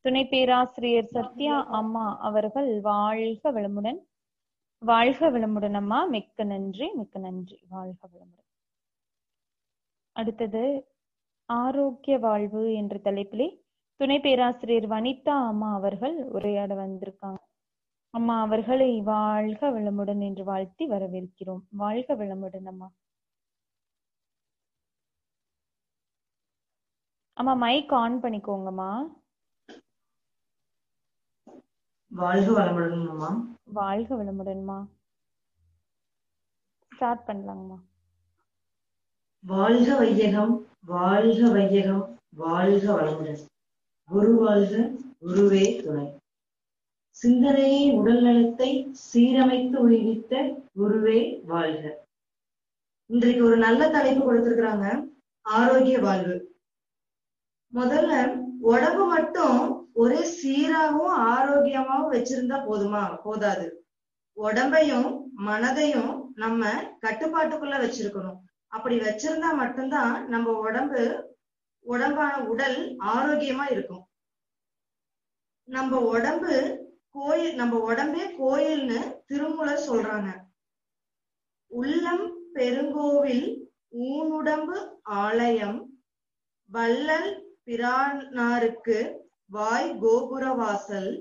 துணை பேராசிரியர் சத்யா அம்மா அவர்கள் வாழ்க வளமுடன். வாழ்க வளமுடன் அம்மா. மிக்க நன்றி, மிக்க நன்றி. வாழ்க வளமுடன். அடுத்தது ஆரோக்கிய வாழ்வு என்ற தலைப்பிலே துணை பேராசிரியர் வனிதா அம்மா அவர்கள் உரையாட வந்திருக்காங்க. அம்மா அவர்களை வாழ்க வளமுடன் என்று வாழ்த்தி வரவேற்கிறோம். வாழ்க வளமுடன் அம்மா. அம்மா மைக் ஆன் பண்ணிக்கோங்கம்மா. வாழ்க வளமுடன் அம்மா. வாழ்க வளமுடன்மா. ஸ்டார்ட் பண்ணலாங்கம்மா. வாழ்க வையகம், வாழ்க வையகம், வாழ்க வளமுடன். குரு வாழ்க, குருவே துணை. சிந்தனையை உடல் நலத்தை சீரமைத்து உயிர்த்த குருவே வாழ்க. இன்றைக்கு ஒரு நல்ல தலைப்பு கொடுத்திருக்கிறாங்க, ஆரோக்கிய வாழ்வு. முதல்ல உடம்பு மட்டும் ஒரே சீராகவும் ஆரோக்கியமாவும் வச்சிருந்தா போதாது. உடம்பையும் மனதையும் நம்ம கட்டுப்பாட்டுக்குள்ள வச்சிருக்கணும். அப்படி வச்சிருந்தா மட்டும்தான் நம்ம உடம்பான உடல் ஆரோக்கியமா இருக்கும். நம்ம உடம்பே கோயில்னு திருமூலர் சொல்றாங்க. உள்ளம் பெருங்கோவில் ஊனுடம்பு ஆலயம், வள்ளல் பிரானாருக்கு வாய் கோபுர வாசல்,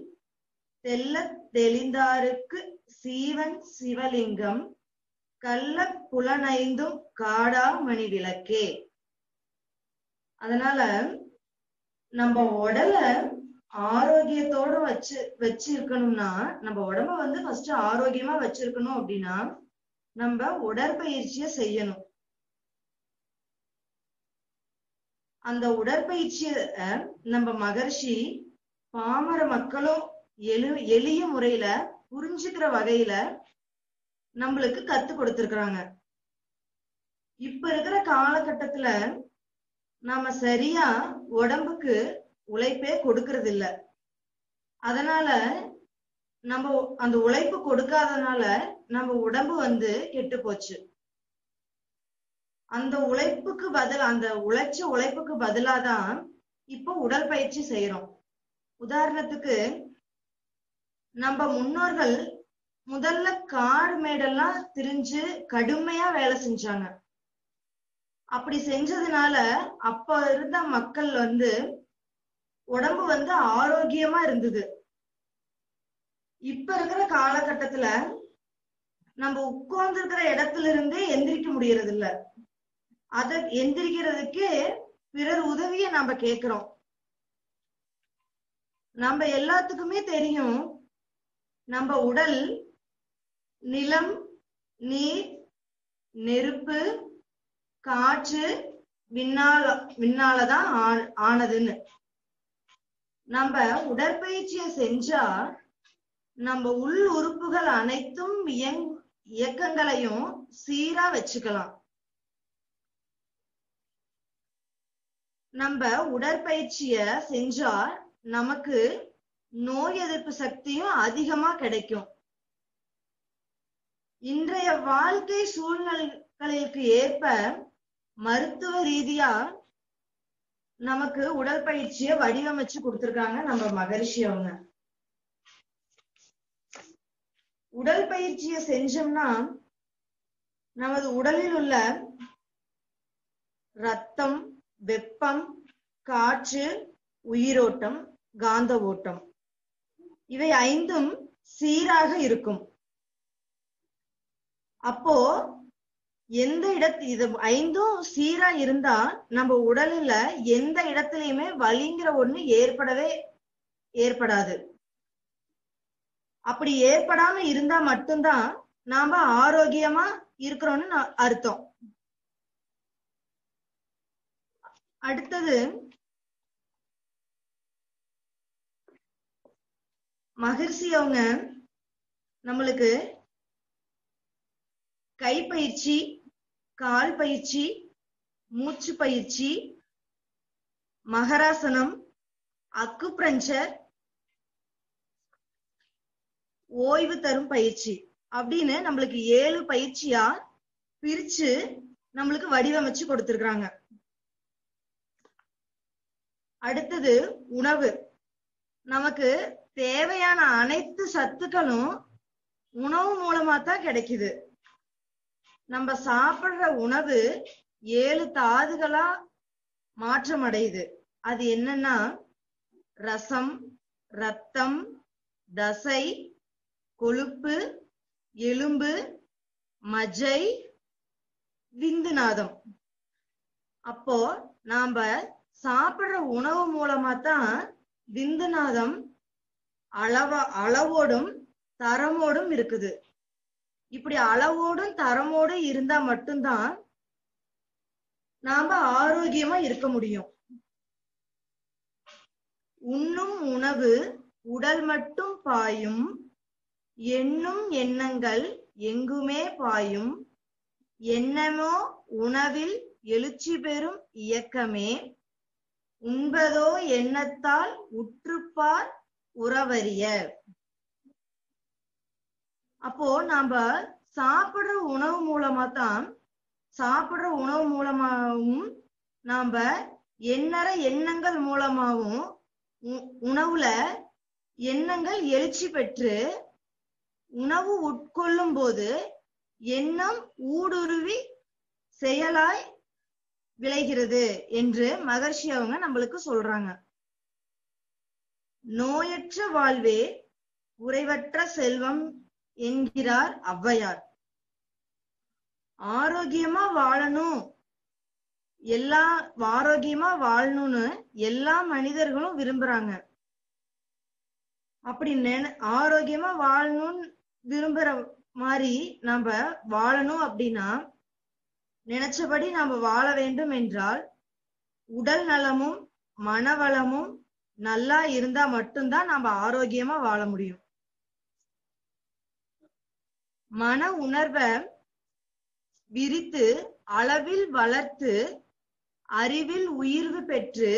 தெல்ல தெளிந்தாருக்கு சீவன் சிவலிங்கம், கள்ள புலனைந்தும் காடா மணி விளக்கே. அதனால நம்ம உடலை ஆரோக்கியத்தோட வச்சு இருக்கணும்னா, நம்ம உடம்ப ஃபர்ஸ்ட் ஆரோக்கியமா வச்சிருக்கணும் அப்படின்னா நம்ம உடற்பயிற்சியை செய்யணும். அந்த உடற்பயிற்சிய நம்ம மகர்ஷி பாமர மக்களும் எளிய முறையில புரிஞ்சுக்கிற வகையில நம்மளுக்கு கத்து கொடுத்திருக்கிறாங்க. இப்ப இருக்கிற காலகட்டத்துல நாம சரியா உடம்புக்கு உழைப்பே கொடுக்கறது இல்ல. அதனால நம்ம அந்த உழைப்பு கொடுக்காதனால நம்ம உடம்பு கெட்டு போச்சு. அந்த உழைப்புக்கு பதிலாதான் இப்போ உடற்பயிற்சி செய்யறோம். உதாரணத்துக்கு நம்ம முன்னோர்கள் முதல்ல காடு மேடெல்லாம் திரிஞ்சு கடுமையா வேலை செஞ்சாங்க. அப்படி செஞ்சதுனால அப்ப இருந்த மக்கள் உடம்பு ஆரோக்கியமா இருந்தது. இப்ப இருக்கிற காலகட்டத்துல நம்ம உட்கார்ந்து இருக்கிற இடத்துல இருந்தே எந்திரிக்க முடியறது இல்ல. எந்திரிக்கிறதுக்கு பிறர் உதவிய நம்ம கேக்குறோம். நம்ம எல்லாத்துக்குமே தெரியும், நம்ம உடல் நிலம், நீர், நெருப்பு, காற்று, விண்ணாலதான் ஆனதுன்னு. நம்ம உடற்பயிற்சியை செஞ்சா நம்ம உள் உறுப்புகள் அனைத்தும் இயக்கங்களையும் சீரா வச்சுக்கலாம். நம்ம உடற்பயிற்சிய செஞ்சா நமக்கு நோய் எதிர்ப்பு சக்தியும் அதிகமா கிடைக்கும். இன்றைய வாழ்க்கை சூழ்நிலைகளுக்கு ஏற்ப மருத்துவ ரீதியா நமக்கு உடற்பயிற்சிய வடிவமைச்சு கொடுத்திருக்காங்க நம்ம மகரிஷி அவங்க. உடற்பயிற்சிய செஞ்சோம்னா நமது உடலில் உள்ள ரத்தம், வெப்பம், காற்று, உயிரோட்டம், காந்த ஓட்டம் இவை ஐந்தும் சீராக இருக்கும். அப்போ எந்த இது ஐந்தும் சீரா இருந்தா நம்ம உடல்ல எந்த இடத்துலயுமே வலிங்கிற ஒண்ணு ஏற்படாது. அப்படி ஏற்படாம இருந்தா மட்டும்தான் நாம ஆரோக்கியமா இருக்கிறோம்னு அர்த்தம். அடுத்தது மகரிஷி அவங்க நம்மளுக்கு கைப்பயிற்சி, கால் பயிற்சி, மூச்சு பயிற்சி, மகராசனம், அக்குப்ரஞ்சர், ஓய்வு தரும் பயிற்சி அப்படின்னு நம்மளுக்கு 7 பயிற்சியா பிரிச்சு நம்மளுக்கு வடிவமைச்சு கொடுத்திருக்காங்க. அடுத்தது உணவு. நமக்கு தேவையான அனைத்து சத்துக்களும் உணவு மூலமா தான் கிடைக்குது. நம்ம சாப்பிடுற உணவு 7 தாதுகளா மாற்றம் அடையுது. அது என்னன்னா ரசம், ரத்தம், தசை, கொழுப்பு, எலும்பு, மஜ்ஜை, விந்துநாதம். அப்போ நாம சாப்பிடுற உணவு மூலமா தான் விந்துநாதம் அளவோடும் தரமோடும் இருக்குது. இப்படி அளவோடும் தரமோடும் இருந்தா மட்டும்தான் நாம ஆரோக்கியமா இருக்க முடியும். உண்ணும் உணவு உடல் மட்டும் பாயும், எண்ணும் எண்ணங்கள் எங்குமே பாயும், எண்ணமோ உணவில் எழுச்சி பெறும் இயக்கமே, உண்பதோ எண்ணத்தால் உற்றுப்பார் உறவறிய. அப்போ நாம சாப்பிடுற உணவு மூலமாவும் நாம எண்ணற எண்ணங்கள் மூலமாவும் உணவுல எண்ணங்கள் எழுச்சி பெற்று உணவு உட்கொள்ளும் போது எண்ணம் ஊடுருவி செயலாய் விளைகிறது என்று மகரிஷி அவங்க நம்மளுக்கு சொல்றாங்க. நோயற்ற வாழ்வே குறைவற்ற செல்வம் என்கிறார் ஔவையார். ஆரோக்கியமா வாழணும்னு எல்லா மனிதர்களும் விரும்புறாங்க. அப்படி ஆரோக்கியமா வாழணும்னு விரும்புற மாதிரி நம்ம வாழணும் அப்படின்னா நினைச்சபடி நாம வாழ வேண்டும் என்றால் உடல் நலமும் மனவளமும் நல்லா இருந்தா மட்டும்தான் நாம ஆரோக்கியமா வாழ முடியும். மன உணர்வை விரித்து அளவில் வளர்த்து அறிவில் உயர்வு பெற்று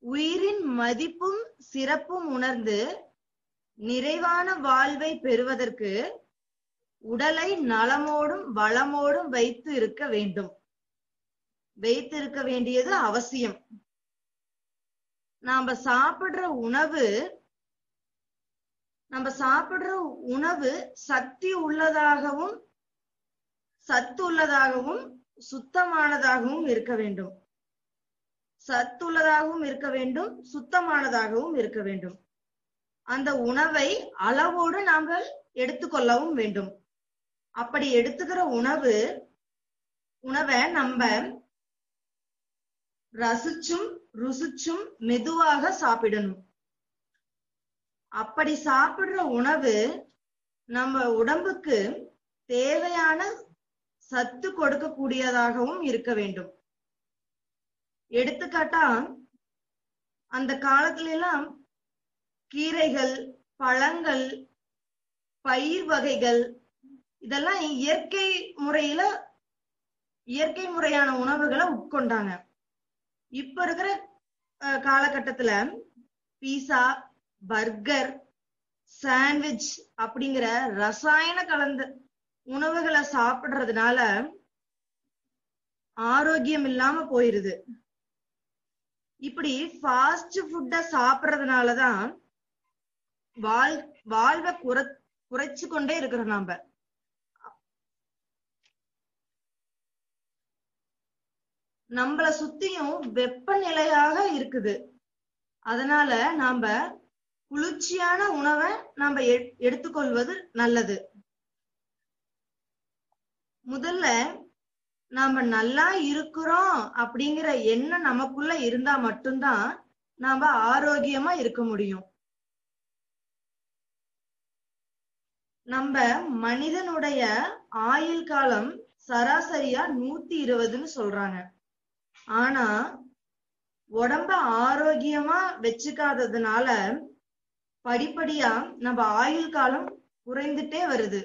உயிரின் மதிப்பும் சிறப்பும் உணர்ந்து நிறைவான வாழ்வை பெறுவதற்கு உடலை நலமோடும் வளமோடும் வைத்து இருக்க வேண்டியது அவசியம். நாம சாப்பிடுற உணவு சத்து உள்ளதாகவும் சுத்தமானதாகவும் இருக்க வேண்டும். சுத்தமானதாகவும் இருக்க வேண்டும். அந்த உணவை அளவோடு நாங்கள் எடுத்துக்கொள்ளவும் வேண்டும். அப்படி எடுத்துக்கிற உணவை நம்ம ரசிச்சும் ருசிச்சும் மெதுவாக சாப்பிடணும். அப்படி சாப்பிடுற உணவு நம்ம உடம்புக்கு தேவையான சத்து கொடுக்கக்கூடியதாகவும் இருக்க வேண்டும். எடுத்துக்காட்டா அந்த காலத்துல எல்லாம் கீரைகள், பழங்கள், பயிர் வகைகள் இதெல்லாம் இயற்கை முறையான உணவுகளை உட்கொண்டாங்க. இப்ப இருக்கிற காலகட்டத்துல பீஸா, பர்கர், சாண்ட்விச் அப்படிங்கிற ரசாயன கலந்த உணவுகளை சாப்பிடுறதுனால ஆரோக்கியம் இல்லாம போயிருது. இப்படி ஃபாஸ்ட் ஃபுட்ட சாப்பிடுறதுனாலதான் வாழ்வை குறைச்சு கொண்டே இருக்கிறோம். நாம நம்மள சுத்தியும் வெப்பநிலையாக இருக்குது. அதனால நாம குளிர்ச்சியான உணவை நாம எடுத்துக்கொள்வது நல்லது. முதல்ல நாம நல்லா இருக்கிறோம் அப்படிங்கிற எண்ணம் நமக்குள்ள இருந்தா மட்டும்தான் நாம ஆரோக்கியமா இருக்க முடியும். நம்ம மனிதனுடைய ஆயுள் காலம் சராசரியா 120ன்னு சொல்றாங்க. ஆனா உடம்ப ஆரோக்கியமா வச்சுக்காததுனால படிப்படியா நம்ம ஆயுள் காலம் குறைந்துட்டே வருது.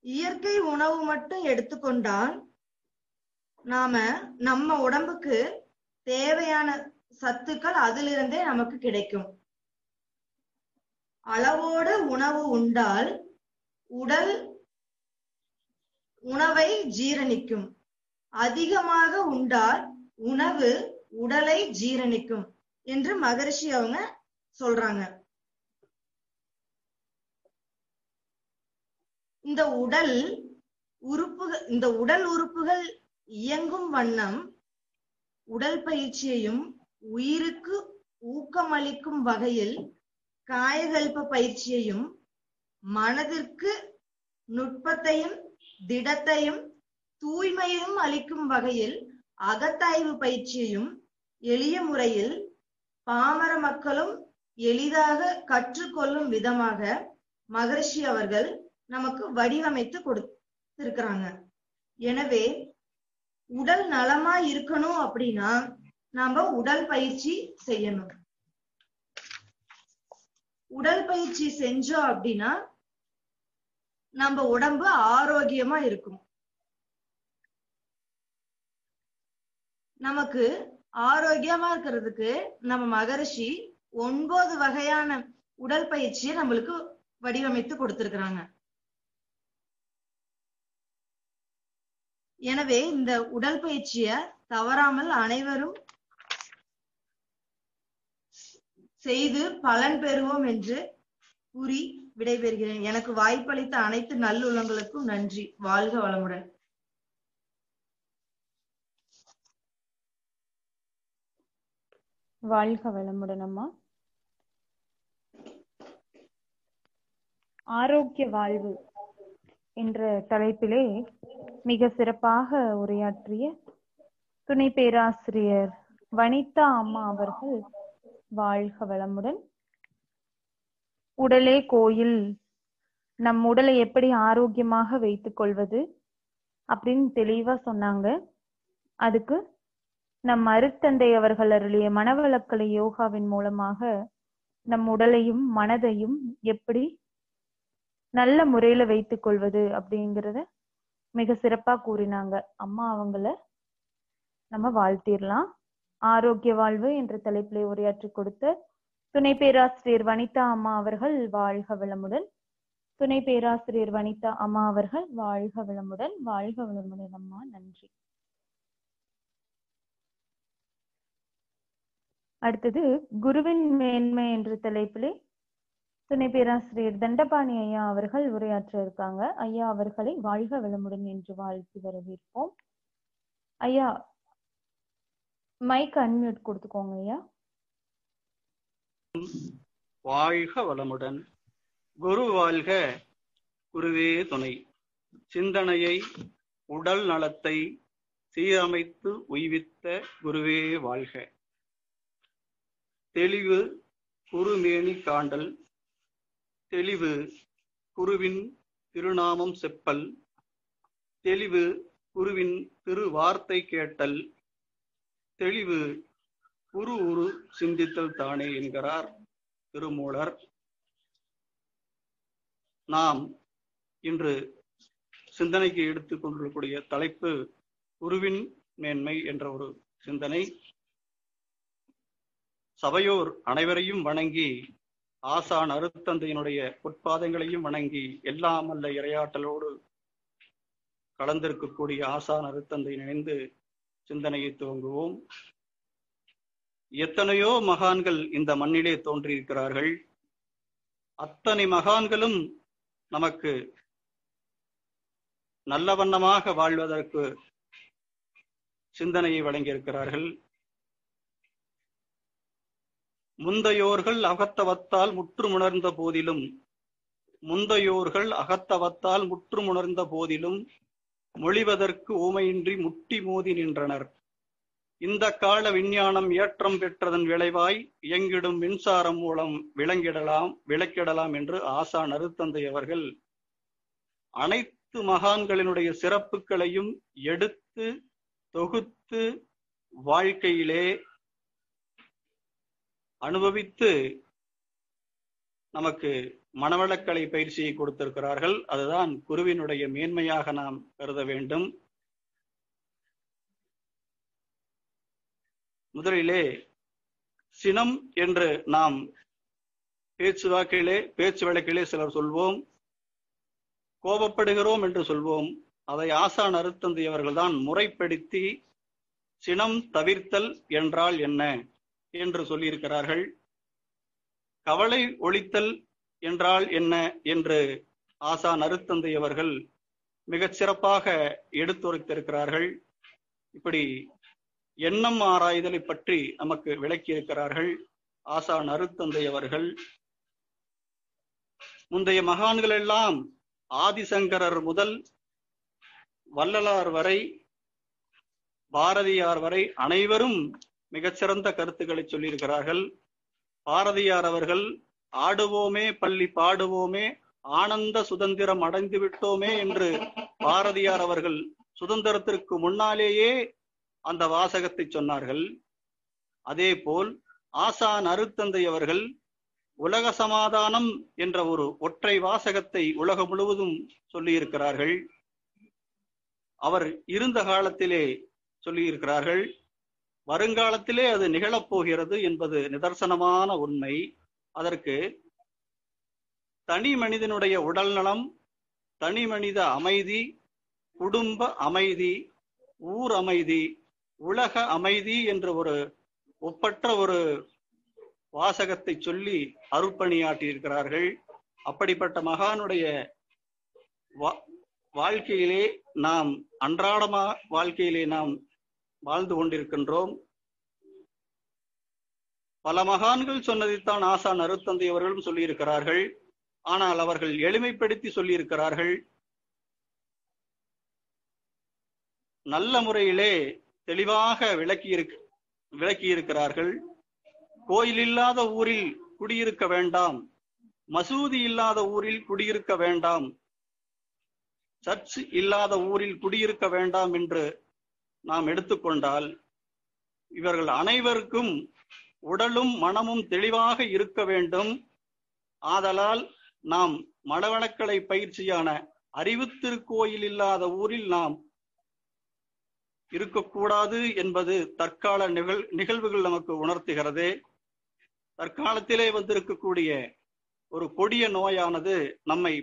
இயற்கை உணவு மட்டும் எடுத்துக்கொண்டால் நம்ம உடம்புக்கு தேவையான சத்துக்கள் அதிலிருந்தே நமக்கு கிடைக்கும். அளவோடு உணவு உண்டால் உடல் உணவை ஜீரணிக்கும். அதிகமாக உண்டால் உணவு உடலை ஜீரணிக்கும் என்று மகரிஷி அவங்க சொல்றாங்க. இந்த உடல் உறுப்புகள் இயங்கும் வண்ணம் உடல் பயிற்சியையும் உயிருக்கு ஊக்கமளிக்கும் வகையில் காயகல்ப பயிற்சியையும் மனதிற்கு நுட்பத்தையும் திடத்தையும் தூய்மையும் அளிக்கும் வகையில் அகத்தாய்வு பயிற்சியையும் எளிய முறையில் பாமர மக்களும் எளிதாக கற்றுக்கொள்ளும் விதமாக மகரிஷி அவர்கள் நமக்கு வடிவமைத்து கொடுத்திருக்கிறாங்க. எனவே உடல் நலமா இருக்கணும் அப்படின்னா நாம உடல் பயிற்சி செய்யணும். உடல் பயிற்சி செஞ்சோம் அப்படின்னா நம்ம உடம்பு ஆரோக்கியமா இருக்கும். நமக்கு ஆரோக்கியமா இருக்கிறதுக்கு நம்ம மகரிஷி 9 வகையான உடல் பயிற்சியை நம்மளுக்கு வடிவமைத்து கொடுத்திருக்கிறாங்க. எனவே இந்த உடல் பயிற்சிய தவறாமல் அனைவரும் செய்து பலன் பெறுவோம் என்று கூறி விடைபெறுகிறேன். எனக்கு வாய்ப்பளித்த அனைத்து நல்லுள்ளங்களுக்கும் நன்றி. வாழ்க வளமுடன். வாழ்க வளமுடன் அம்மா. ஆரோக்கிய வாழ்வு என்ற தலைப்பிலே மிக சிறப்பாக உரையாற்றிய துணை பேராசிரியர் வனிதா அம்மா அவர்கள் வாழ்க வளமுடன். உடலே கோயில், நம் உடலை எப்படி ஆரோக்கியமாக வைத்துக் கொள்வது அப்படின்னு தெளிவா சொன்னாங்க. அதுக்கு நம் அருட்தந்தை அவர்கள் அருளிய மனவளக்கலை யோகாவின் மூலமாக நம் உடலையும் மனதையும் எப்படி நல்ல முறையில வைத்துக் கொள்வது அப்படிங்கிறத மிக சிறப்பா கூறினாங்க. அம்மா அவங்கள நம்ம வாழ்த்திடலாம். ஆரோக்கிய வாழ்வு என்ற தலைப்பிலே உரையாற்றி கொடுத்த துணை பேராசிரியர் வனிதா அம்மா அவர்கள் வாழ்க வளமுடன். துணை பேராசிரியர் வனிதா அம்மா அவர்கள் வாழ்க வளமுடன். வாழ்க வளமுடன் அம்மா. நன்றி. அடுத்தது குருவின் மேன்மை என்ற தலைப்பிலே துணை பேராசிரியர் தண்டபாணி ஐயா அவர்கள் உரையாற்ற இருக்காங்க. ஐயா அவர்களை வாழ்க வளமுடன் என்று வாழ்த்தி வரவேற்போம். ஐயா மைக் அன்மியூட் கொடுத்துக்கோங்க ஐயா. வாழ்க வளமுடன். குரு வாழ்க, குருவே துணை. சிந்தனையை உடல் நலத்தை சீரமைத்து உய்வித்த குருவே வாழ்க. தெளிவு குருமேனி காண்டல், தெளிவு குருவின் திருநாமம் செப்பல், தெளிவு குருவின் திருவார்த்தை கேட்டல், தெளிவு குரு உரு சிந்தித்தல் தானே என்கிறார் திருமூலர். நாம் இன்று சிந்தனைக்கு எடுத்துக் கொண்டிருக்கக்கூடிய தலைப்பு குருவின் மேன்மை என்ற ஒரு சிந்தனை. சபையோர் அனைவரையும் வணங்கி, ஆசான் அருத்தந்தையினுடைய பொற்பாதங்களையும் வணங்கி, எல்லாம் அல்ல இறையாற்றலோடு கலந்திருக்கக்கூடிய ஆசான் அருத்தந்தை நினைந்து சிந்தனையை துவங்குவோம். எத்தனையோ மகான்கள் இந்த மண்ணிலே தோன்றியிருக்கிறார்கள். அத்தனை மகான்களும் நமக்கு நல்ல வண்ணமாக வாழ்வதற்கு சிந்தனையை வழங்கியிருக்கிறார்கள். முந்தையோர்கள் அகத்தவத்தால் முற்றுமுணர்ந்த போதிலும் மொழிவதற்கு ஊமையின்றி முட்டி மோதி நின்றனர். இந்த கால விஞ்ஞானம் ஏற்றம் பெற்றதன் விளைவாய் இயங்கிடும் மின்சாரம் மூலம் விளக்கிடலாம் என்று ஆசான் அருத்தந்தை அவர்கள் அனைத்து மகான்களினுடைய சிறப்புகளையும் எடுத்து தொகுத்து வாழ்க்கையிலே அனுபவித்து நமக்கு மனவளக்கலை பயிற்சியை கொடுத்திருக்கிறார்கள். அதுதான் குருவினுடைய மேன்மையாக நாம் கருத வேண்டும். முதலிலே சினம் என்று நாம் பேச்சு வழக்கிலே சிலர் சொல்வோம், கோபப்படுகிறோம் என்று சொல்வோம். அதை ஆசான் அருத்தந்தை அவர்கள்தான் முறைப்படுத்தி சினம் தவிர்த்தல் என்றால் என்ன என்று சொல்லியிருக்கிறார்கள். கவலை ஒழித்தல் என்றால் என்ன என்று ஆசான் அருத்தந்தை அவர்கள் மிகச் சிறப்பாக எடுத்துரைத்திருக்கிறார்கள். இப்படி எண்ணம் ஆராய்தலை பற்றி நமக்கு விளக்கியிருக்கிறார்கள் ஆசான் அருத்தந்தை அவர்கள். முந்தைய மகான்கள் எல்லாம் ஆதிசங்கரர் முதல் வள்ளலார் வரை, பாரதியார் வரை அனைவரும் மிகச்சிறந்த கருத்துக்களை சொல்லியிருக்கிறார்கள். பாரதியார் அவர்கள் ஆடுவோமே பள்ளி பாடுவோமே ஆனந்த சுதந்திரம் அடைந்து விட்டோமே என்று பாரதியார் அவர்கள் சுதந்திரத்திற்கு முன்னாலேயே அந்த வாசகத்தை சொன்னார்கள். அதே போல் ஆசான் அருத்தந்தை அவர்கள் உலக சமாதானம் என்ற ஒரு ஒற்றை வாசகத்தை உலகம் முழுவதும் சொல்லியிருக்கிறார்கள். அவர் இருந்த காலத்திலே சொல்லியிருக்கிறார்கள். வருங்காலத்திலே அது நிகழப்போகிறது என்பது நிதர்சனமான உண்மை. அதற்கு தனி மனிதனுடைய உடல் நலம், தனி மனித அமைதி, குடும்ப அமைதி, ஊர் அமைதி, உலக அமைதி என்ற ஒரு ஒப்பற்ற ஒரு வாசகத்தை சொல்லி அருட்பணியாற்றியிருக்கிறார்கள். அப்படிப்பட்ட மகானுடைய வாழ்க்கையிலே நாம் அன்றாடமா வாழ்க்கையிலே நாம் வாழ்ந்து கொண்டிருக்கின்றோம். பல மகான்கள் சொன்னதைத்தான் ஆசான் அருத்தந்தை அவர்களும் சொல்லியிருக்கிறார்கள். ஆனால் அவர்கள் எளிமைப்படுத்தி சொல்லியிருக்கிறார்கள். நல்ல முறையிலே தெளிவாக விளக்கியிருக்கிறார்கள். கோயில் இல்லாத ஊரில் குடியிருக்க வேண்டாம், மசூதி இல்லாத ஊரில் குடியிருக்க வேண்டாம், சர்ச் இல்லாத ஊரில் குடியிருக்க வேண்டாம் என்று நாம் எடுத்துக்கொண்டால், இவர்கள் அனைவருக்கும் உடலும் மனமும் தெளிவாக இருக்க வேண்டும். ஆதலால் நாம் மனவளக்கலை பயிற்சியான அறிவுத்திருக்கோயில் இல்லாத ஊரில் நாம் இருக்கக்கூடாது என்பது தற்கால நிகழ்வுகள் நமக்கு உணர்த்துகிறது. தற்காலத்திலே வந்திருக்கக்கூடிய ஒரு கொடிய நோயானது நம்மை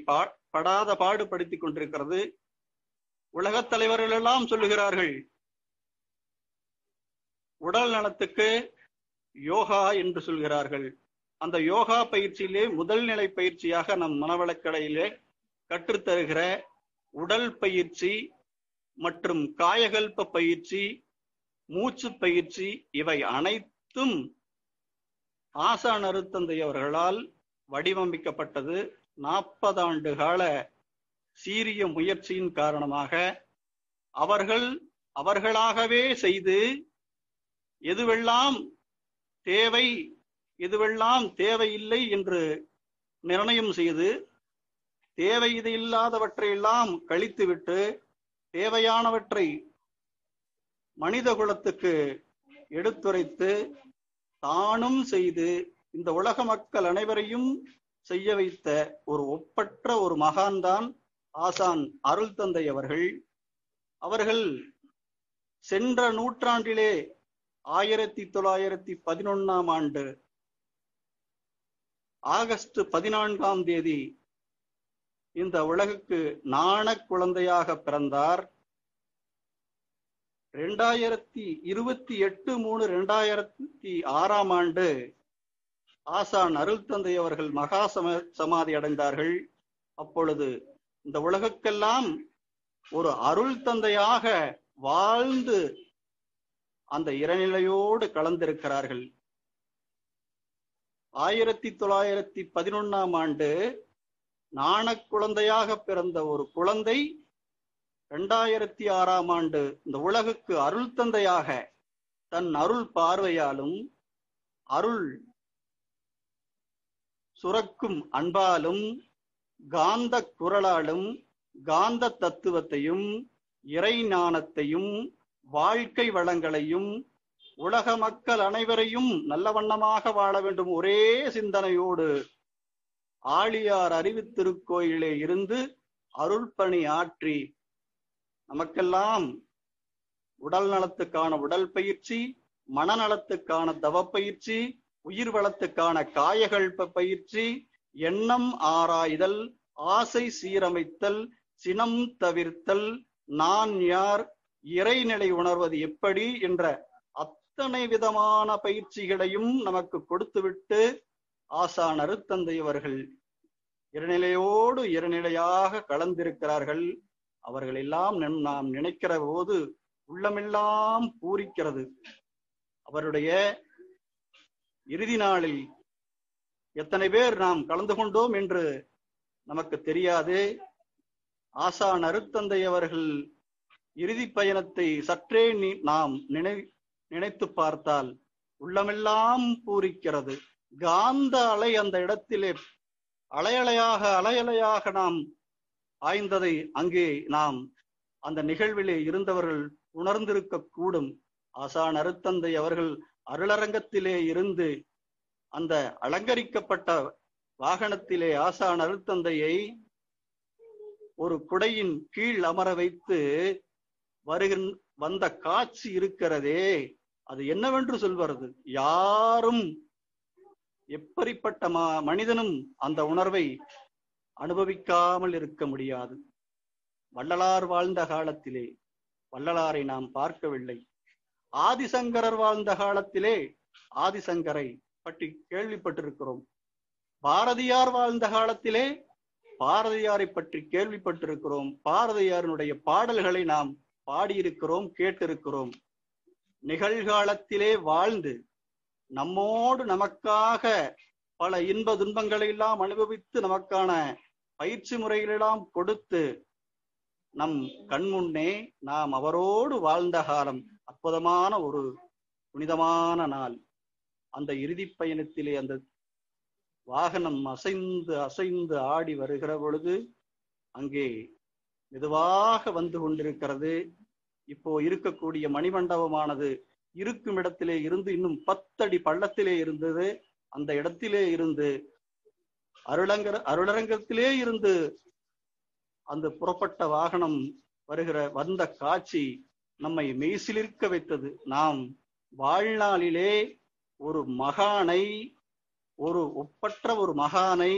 படாத பாடுபடுத்தி கொண்டிருக்கிறது. உலகத் தலைவர்கள் எல்லாம் சொல்லுகிறார்கள், உடல் நலத்துக்கு யோகா என்று சொல்கிறார்கள். அந்த யோகா பயிற்சியிலே முதல் நிலை பயிற்சியாக நம் மனவளக்கலையிலே கற்றுத்தருகிற உடல் பயிற்சி மற்றும் காயகல்ப பயிற்சி, மூச்சு பயிற்சி, இவை அனைத்தும் ஆசான் அருத்தந்தை அவர்களால் வடிவமைக்கப்பட்டது. 40 ஆண்டு கால சீரிய முயற்சியின் காரணமாக அவர்களாகவே செய்து எதுவெல்லாம் தேவை எதுவெல்லாம் தேவையில்லை என்று நிர்ணயம் செய்து, தேவை இது இல்லாதவற்றையெல்லாம் கழித்துவிட்டு தேவையானவற்றை மனித குலத்துக்கு எடுத்துரைத்து தானும் செய்து இந்த உலக மக்கள் அனைவரையும் செய்ய வைத்த ஒரு ஒப்பற்ற ஒரு மகான்தான் ஆசான் அருள் தந்தை அவர்கள். அவர்கள் சென்ற நூற்றாண்டிலே 1911ஆம் ஆண்டு ஆகஸ்ட் 14ஆம் தேதி இந்த உலகுக்கு நாண குழந்தையாக பிறந்தார். 2028/3/2006ஆம் ஆண்டு ஆசான் அருள் தந்தை அவர்கள் மகா சமாதி அடைந்தார்கள். அப்பொழுது இந்த உலகுக்கெல்லாம் ஒரு அருள் தந்தையாக வாழ்ந்து அந்த இறைநிலையோடு கலந்திருக்கிறார்கள். 1911ஆம் ஆண்டு நாண குழந்தையாக பிறந்த ஒரு குழந்தை 2006ஆம் ஆண்டு இந்த உலகுக்கு அருள் தந்தையாக தன் அருள் பார்வையாலும் அருள் சுரக்கும் அன்பாலும் காந்த குரலாலும் காந்த தத்துவத்தையும் இறை ஞானத்தையும் வாழ்க்கை வளங்களையும் உலக மக்கள் அனைவரையும் நல்ல வண்ணமாக வாழ வேண்டும் ஒரே சிந்தனையோடு ஆழியார் அறிவுத்திருக்கோயிலே இருந்து அருள் பணி ஆற்றி நமக்கெல்லாம் உடல் நலத்துக்கான உடல் பயிற்சி, மனநலத்துக்கான தவ பயிற்சி, உயிர் வளத்துக்கான காயகல்ப பயிற்சி, எண்ணம் ஆராய்தல், ஆசை சீரமைத்தல், சினம் தவிர்த்தல், நான் யார், இறைநிலை உணர்வது எப்படி என்ற அத்தனை விதமான பயிற்சிகளையும் நமக்கு கொடுத்துவிட்டு ஆசான் அருட்தந்தை அவர்கள் இறைநிலையோடு இறைநிலையாக கலந்திருக்கிறார்கள். அவர்கள் எல்லாம் நாம் நினைக்கிற போது உள்ளமெல்லாம் பூரிக்கிறது. அவருடைய இறுதி நாளில் எத்தனை பேர் நாம் கலந்து கொண்டோம் என்று நமக்கு தெரியாது. ஆசான் அருட்தந்தை அவர்கள் இறுதி பயணத்தை சற்றே நாம் நினைத்து பார்த்தால் உள்ளமெல்லாம் பூரிக்கிறது. காந்த அலை அந்த இடத்திலே அலையலையாக நாம் ஆய்ந்ததை அங்கே நாம் அந்த நிகழ்விலே இருந்தவர்கள் உணர்ந்திருக்க கூடும். ஆசான் அருட்தந்தை அவர்கள் அருளரங்கத்திலே இருந்து அந்த அலங்கரிக்கப்பட்ட வாகனத்திலே ஆசான் அருட்தந்தையை ஒரு குடையின் கீழ் அமர வைத்து வந்த காட்சி இருக்கிறதே, அது என்னவென்று சொல்வது? யாரும் எப்படிப்பட்ட மனிதனும் அந்த உணர்வை அனுபவிக்காமல் இருக்க முடியாது. வள்ளலார் வாழ்ந்த காலத்திலே வள்ளலாரை நாம் பார்க்கவில்லை. ஆதிசங்கரர் வாழ்ந்த காலத்திலே ஆதிசங்கரை பற்றி கேள்விப்பட்டிருக்கிறோம். பாரதியார் வாழ்ந்த காலத்திலே பாரதியாரை பற்றி கேள்விப்பட்டிருக்கிறோம். பாரதியாருடைய பாடல்களை நாம் பாடியிருக்கிறோம், கேட்டிருக்கிறோம். நிகழ்காலத்திலே வாழ்ந்து நம்மோடு நமக்காக பல இன்ப துன்பங்களை எல்லாம் அனுபவித்து நமக்கான பயிற்சி முறைகளெல்லாம் கொடுத்து நம் கண்முன்னே நாம் அவரோடு வாழ்ந்த காலம் அற்புதமான ஒரு புனிதமான நாள். அந்த இறுதி பயணத்திலே அந்த வாகனம் அசைந்து ஆடி வருகிற பொழுது அங்கே மெதுவாக வந்து கொண்டிருக்கிறது. இப்போ இருக்கக்கூடிய மணிமண்டபமானது இருக்கும் இடத்திலே இருந்து இன்னும் 10 அடி பள்ளத்திலே இருந்தது. அந்த இடத்திலே இருந்து அருளரங்கத்திலே இருந்து அந்த புறப்பட்ட வாகனம் வந்த காட்சி நம்மை மெய்சிலிர்க்க வைத்தது. நாம் வாழ்நாளிலே ஒரு மகானை, ஒரு ஒப்பற்ற ஒரு மகானை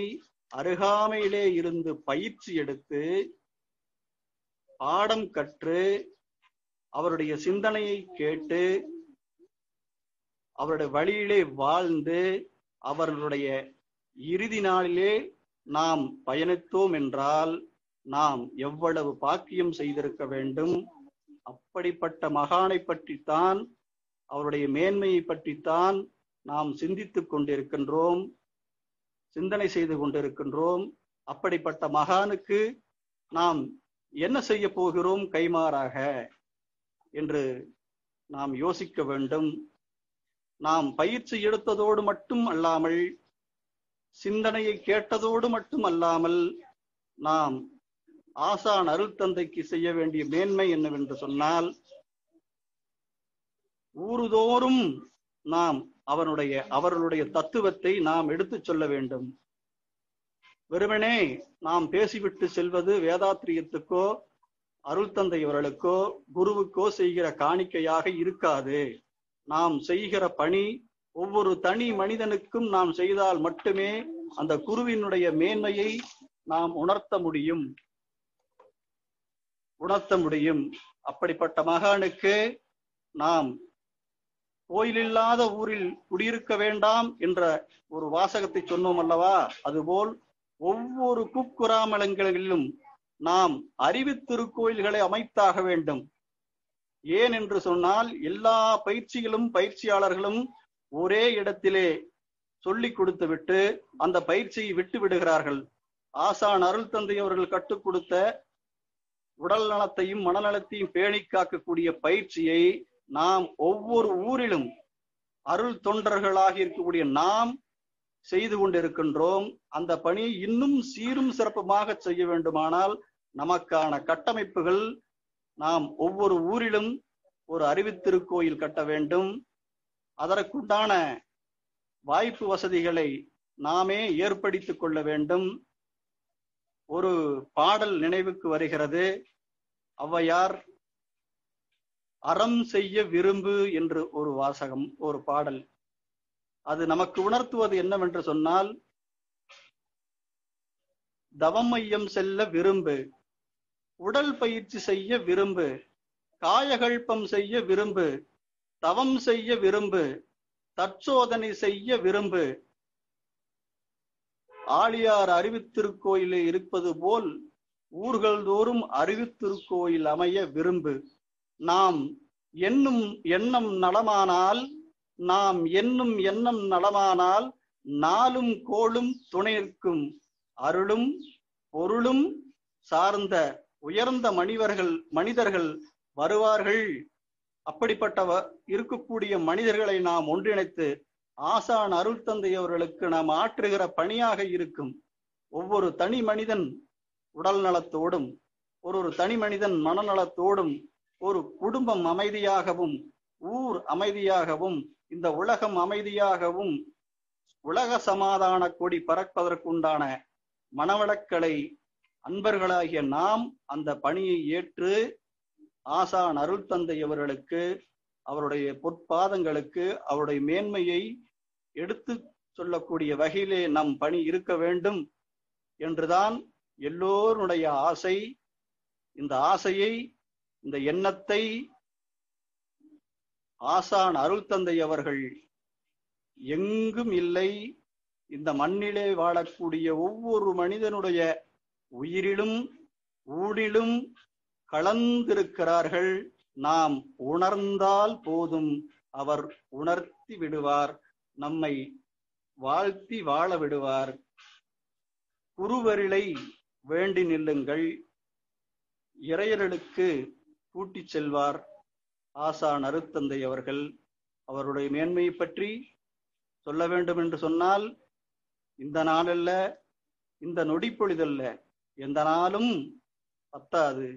அருகாமையிலே இருந்து பயிற்சி எடுத்து பாடம் கற்று அவருடைய சிந்தனையை கேட்டு அவருடைய வழியிலே வாழ்ந்து அவர்களுடைய இறுதி நாளிலே நாம் பயணித்தோம் என்றால் நாம் எவ்வளவு பாக்கியம் செய்திருக்க வேண்டும். அப்படிப்பட்ட மகானை பற்றித்தான், அவருடைய மேன்மையை பற்றித்தான் நாம் சிந்தித்துக் கொண்டிருக்கின்றோம், சிந்தனை செய்து கொண்டிருக்கின்றோம். அப்படிப்பட்ட மகானுக்கு நாம் என்ன செய்ய போகிறோம் கைமாறாக என்று நாம் யோசிக்க வேண்டும். நாம் பயிற்சி எடுத்ததோடு மட்டும் அல்லாமல், சிந்தனையை கேட்டதோடு மட்டும் அல்லாமல், நாம் ஆசான் அருள் தந்தைக்கு செய்ய வேண்டிய மேன்மை என்னவென்று சொன்னால், ஊருதோறும் நாம் அவர்களுடைய தத்துவத்தை நாம் எடுத்து சொல்ல வேண்டும். வெறுமனே நாம் பேசிவிட்டு செல்வது வேதாத்திரியத்துக்கோ அருள் தந்தையவர்களுக்கோ குருவுக்கோ செய்கிற காணிக்கையாக இருக்காது. நாம் செய்கிற பணி ஒவ்வொரு தனி மனிதனுக்கும் நாம் செய்தால் மட்டுமே அந்த குருவினுடைய மேன்மையை நாம் உணர்த்த முடியும். அப்படிப்பட்ட மகானுக்கு நாம் கோயிலில்லாத ஊரில் குடியிருக்க வேண்டாம் என்ற ஒரு வாசகத்தை சொன்னோம் அல்லவா? அதுபோல் ஒவ்வொரு குக்கிராமங்களிலும் நாம் அறிவு திருக்கோயில்களை அமைத்தாக வேண்டும். ஏன் என்று சொன்னால் எல்லா பயிற்சியாளர்களும் ஒரே இடத்திலே சொல்லிக் கொடுத்து விட்டு அந்த பயிற்சியை விட்டு விடுகிறார்கள். ஆசான் அருள் தந்தை அவர்கள் கற்றுக் கொடுத்த உடல் நலத்தையும் மனநலத்தையும் பேணி காக்கக்கூடிய பயிற்சியை நாம் ஒவ்வொரு ஊரிலும் அருள் தொண்டர்களாக இருக்கக்கூடிய நாம் செய்து கொண்டிருக்கின்றோம். அந்த பணியை இன்னும் சீரும் சிறப்புமாக செய்ய வேண்டுமானால் நமக்கான கட்டமைப்புகள் நாம் ஒவ்வொரு ஊரிலும் ஒரு அறிவுத்திருக்கோயில் கட்ட வேண்டும். அதற்குண்டான வாய்ப்பு வசதிகளை நாமே ஏற்படுத்திக் கொள்ள வேண்டும். ஒரு பாடல் நினைவுக்கு வருகிறது. ஔவையார் அறம் செய்ய விரும்பு என்று ஒரு வாசகம், ஒரு பாடல். அது நமக்கு உணர்த்துவது என்னவென்று சொன்னால், தவம் மையம் செல்ல விரும்பு, உடல் பயிற்சி செய்ய விரும்பு, காயகல்பம் செய்ய விரும்பு, தவம் செய்ய விரும்பு, தற்சோதனை செய்ய விரும்பு. ஆழியார் அறிவுத்திருக்கோயிலே இருப்பது போல் ஊர்கள் தோறும் அறிவுத்திருக்கோயில் அமைய விரும்பு. நாம் என்னும் எண்ணம் நலமானால் நாளும் கோளும் துணை நிற்கும். அருளும் பொருளும் சார்ந்த உயர்ந்த மனிதர்கள் வருவார்கள். அப்படிப்பட்ட இருக்கக்கூடிய மனிதர்களை நாம் ஒன்றிணைத்து ஆசான் அருள் தந்தை அவர்களுக்கு நாம் ஆற்றுகிற பணியாக இருக்கும். ஒவ்வொரு தனி மனிதன் உடல் நலத்தோடும் ஒரு தனி மனிதன் மனநலத்தோடும் ஒரு குடும்பம் அமைதியாகவும் ஊர் அமைதியாகவும் இந்த உலகம் அமைதியாகவும் உலக சமாதான கொடி பறப்பதற்குண்டான மனவளக்கலை அன்பர்களாகிய நாம் அந்த பணியை ஏற்று ஆசான் அருள் தந்தை அவர்களுக்கு அவருடைய பொற்பாதங்களுக்கு அவருடைய மேன்மையை எடுத்து சொல்லக்கூடிய வகையிலே நம் பணி இருக்க வேண்டும் என்றுதான் எல்லோருடைய ஆசை. இந்த ஆசையை, இந்த எண்ணத்தை ஆசான் அருள் தந்தை அவர்கள் எங்கும் இல்லை, இந்த மண்ணிலே வாழக்கூடிய ஒவ்வொரு மனிதனுடைய உயிரிலும் ஊழிலும் கலந்திருக்கிறார்கள். நாம் உணர்ந்தால் போதும், அவர் உணர்த்தி விடுவார், நம்மை வாழ்த்தி வாழ விடுவார். குருவரிலை வேண்டி நில்லுங்கள், இறையர்களுக்கு கூட்டிச் செல்வார் ஆசான் அருட்தந்தை அவர்கள். அவருடைய மேன்மையை பற்றி சொல்ல வேண்டும் என்று சொன்னால் இந்த நாளல்ல, இந்த நொடி பொழுதல்ல, எந்த நாளும் பத்தாது,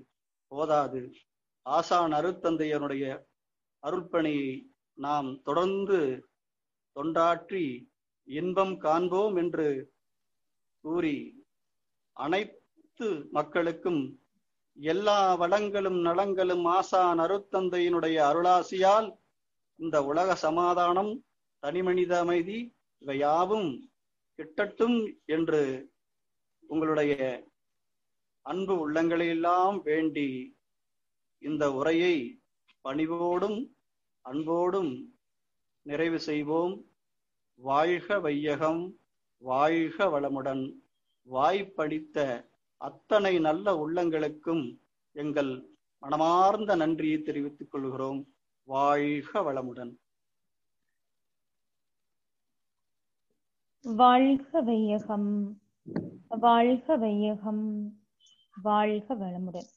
போதாது. ஆசான் அருட்தந்தையனுடைய அருள்பணியை நாம் தொடர்ந்து தொண்டாற்றி இன்பம் காண்போம் என்று கூறி அனைத்து மக்களுக்கும் எல்லா வளங்களும் நலங்களும் ஆசான் அருட்தந்தையினுடைய அருளாசியால் இந்த உலக சமாதானம், தனிமனித அமைதி இவையாவும் கிட்டட்டும் என்று உங்களுடைய அன்பு உள்ளங்களையெல்லாம் வேண்டி இந்த உரையை பணிவோடும் அன்போடும் நிறைவு செய்வோம். வாழ்க வையகம், வாழ்க வளமுடன். வாய்ப்பளித்த அத்தனை நல்ல உள்ளங்களுக்கும் எங்கள் மனமார்ந்த நன்றியை தெரிவித்துக் கொள்கிறோம். வாழ்க வளமுடன். வாழ்க வையகம், வாழ்க வையகம், வாழ்க வளமுடன்.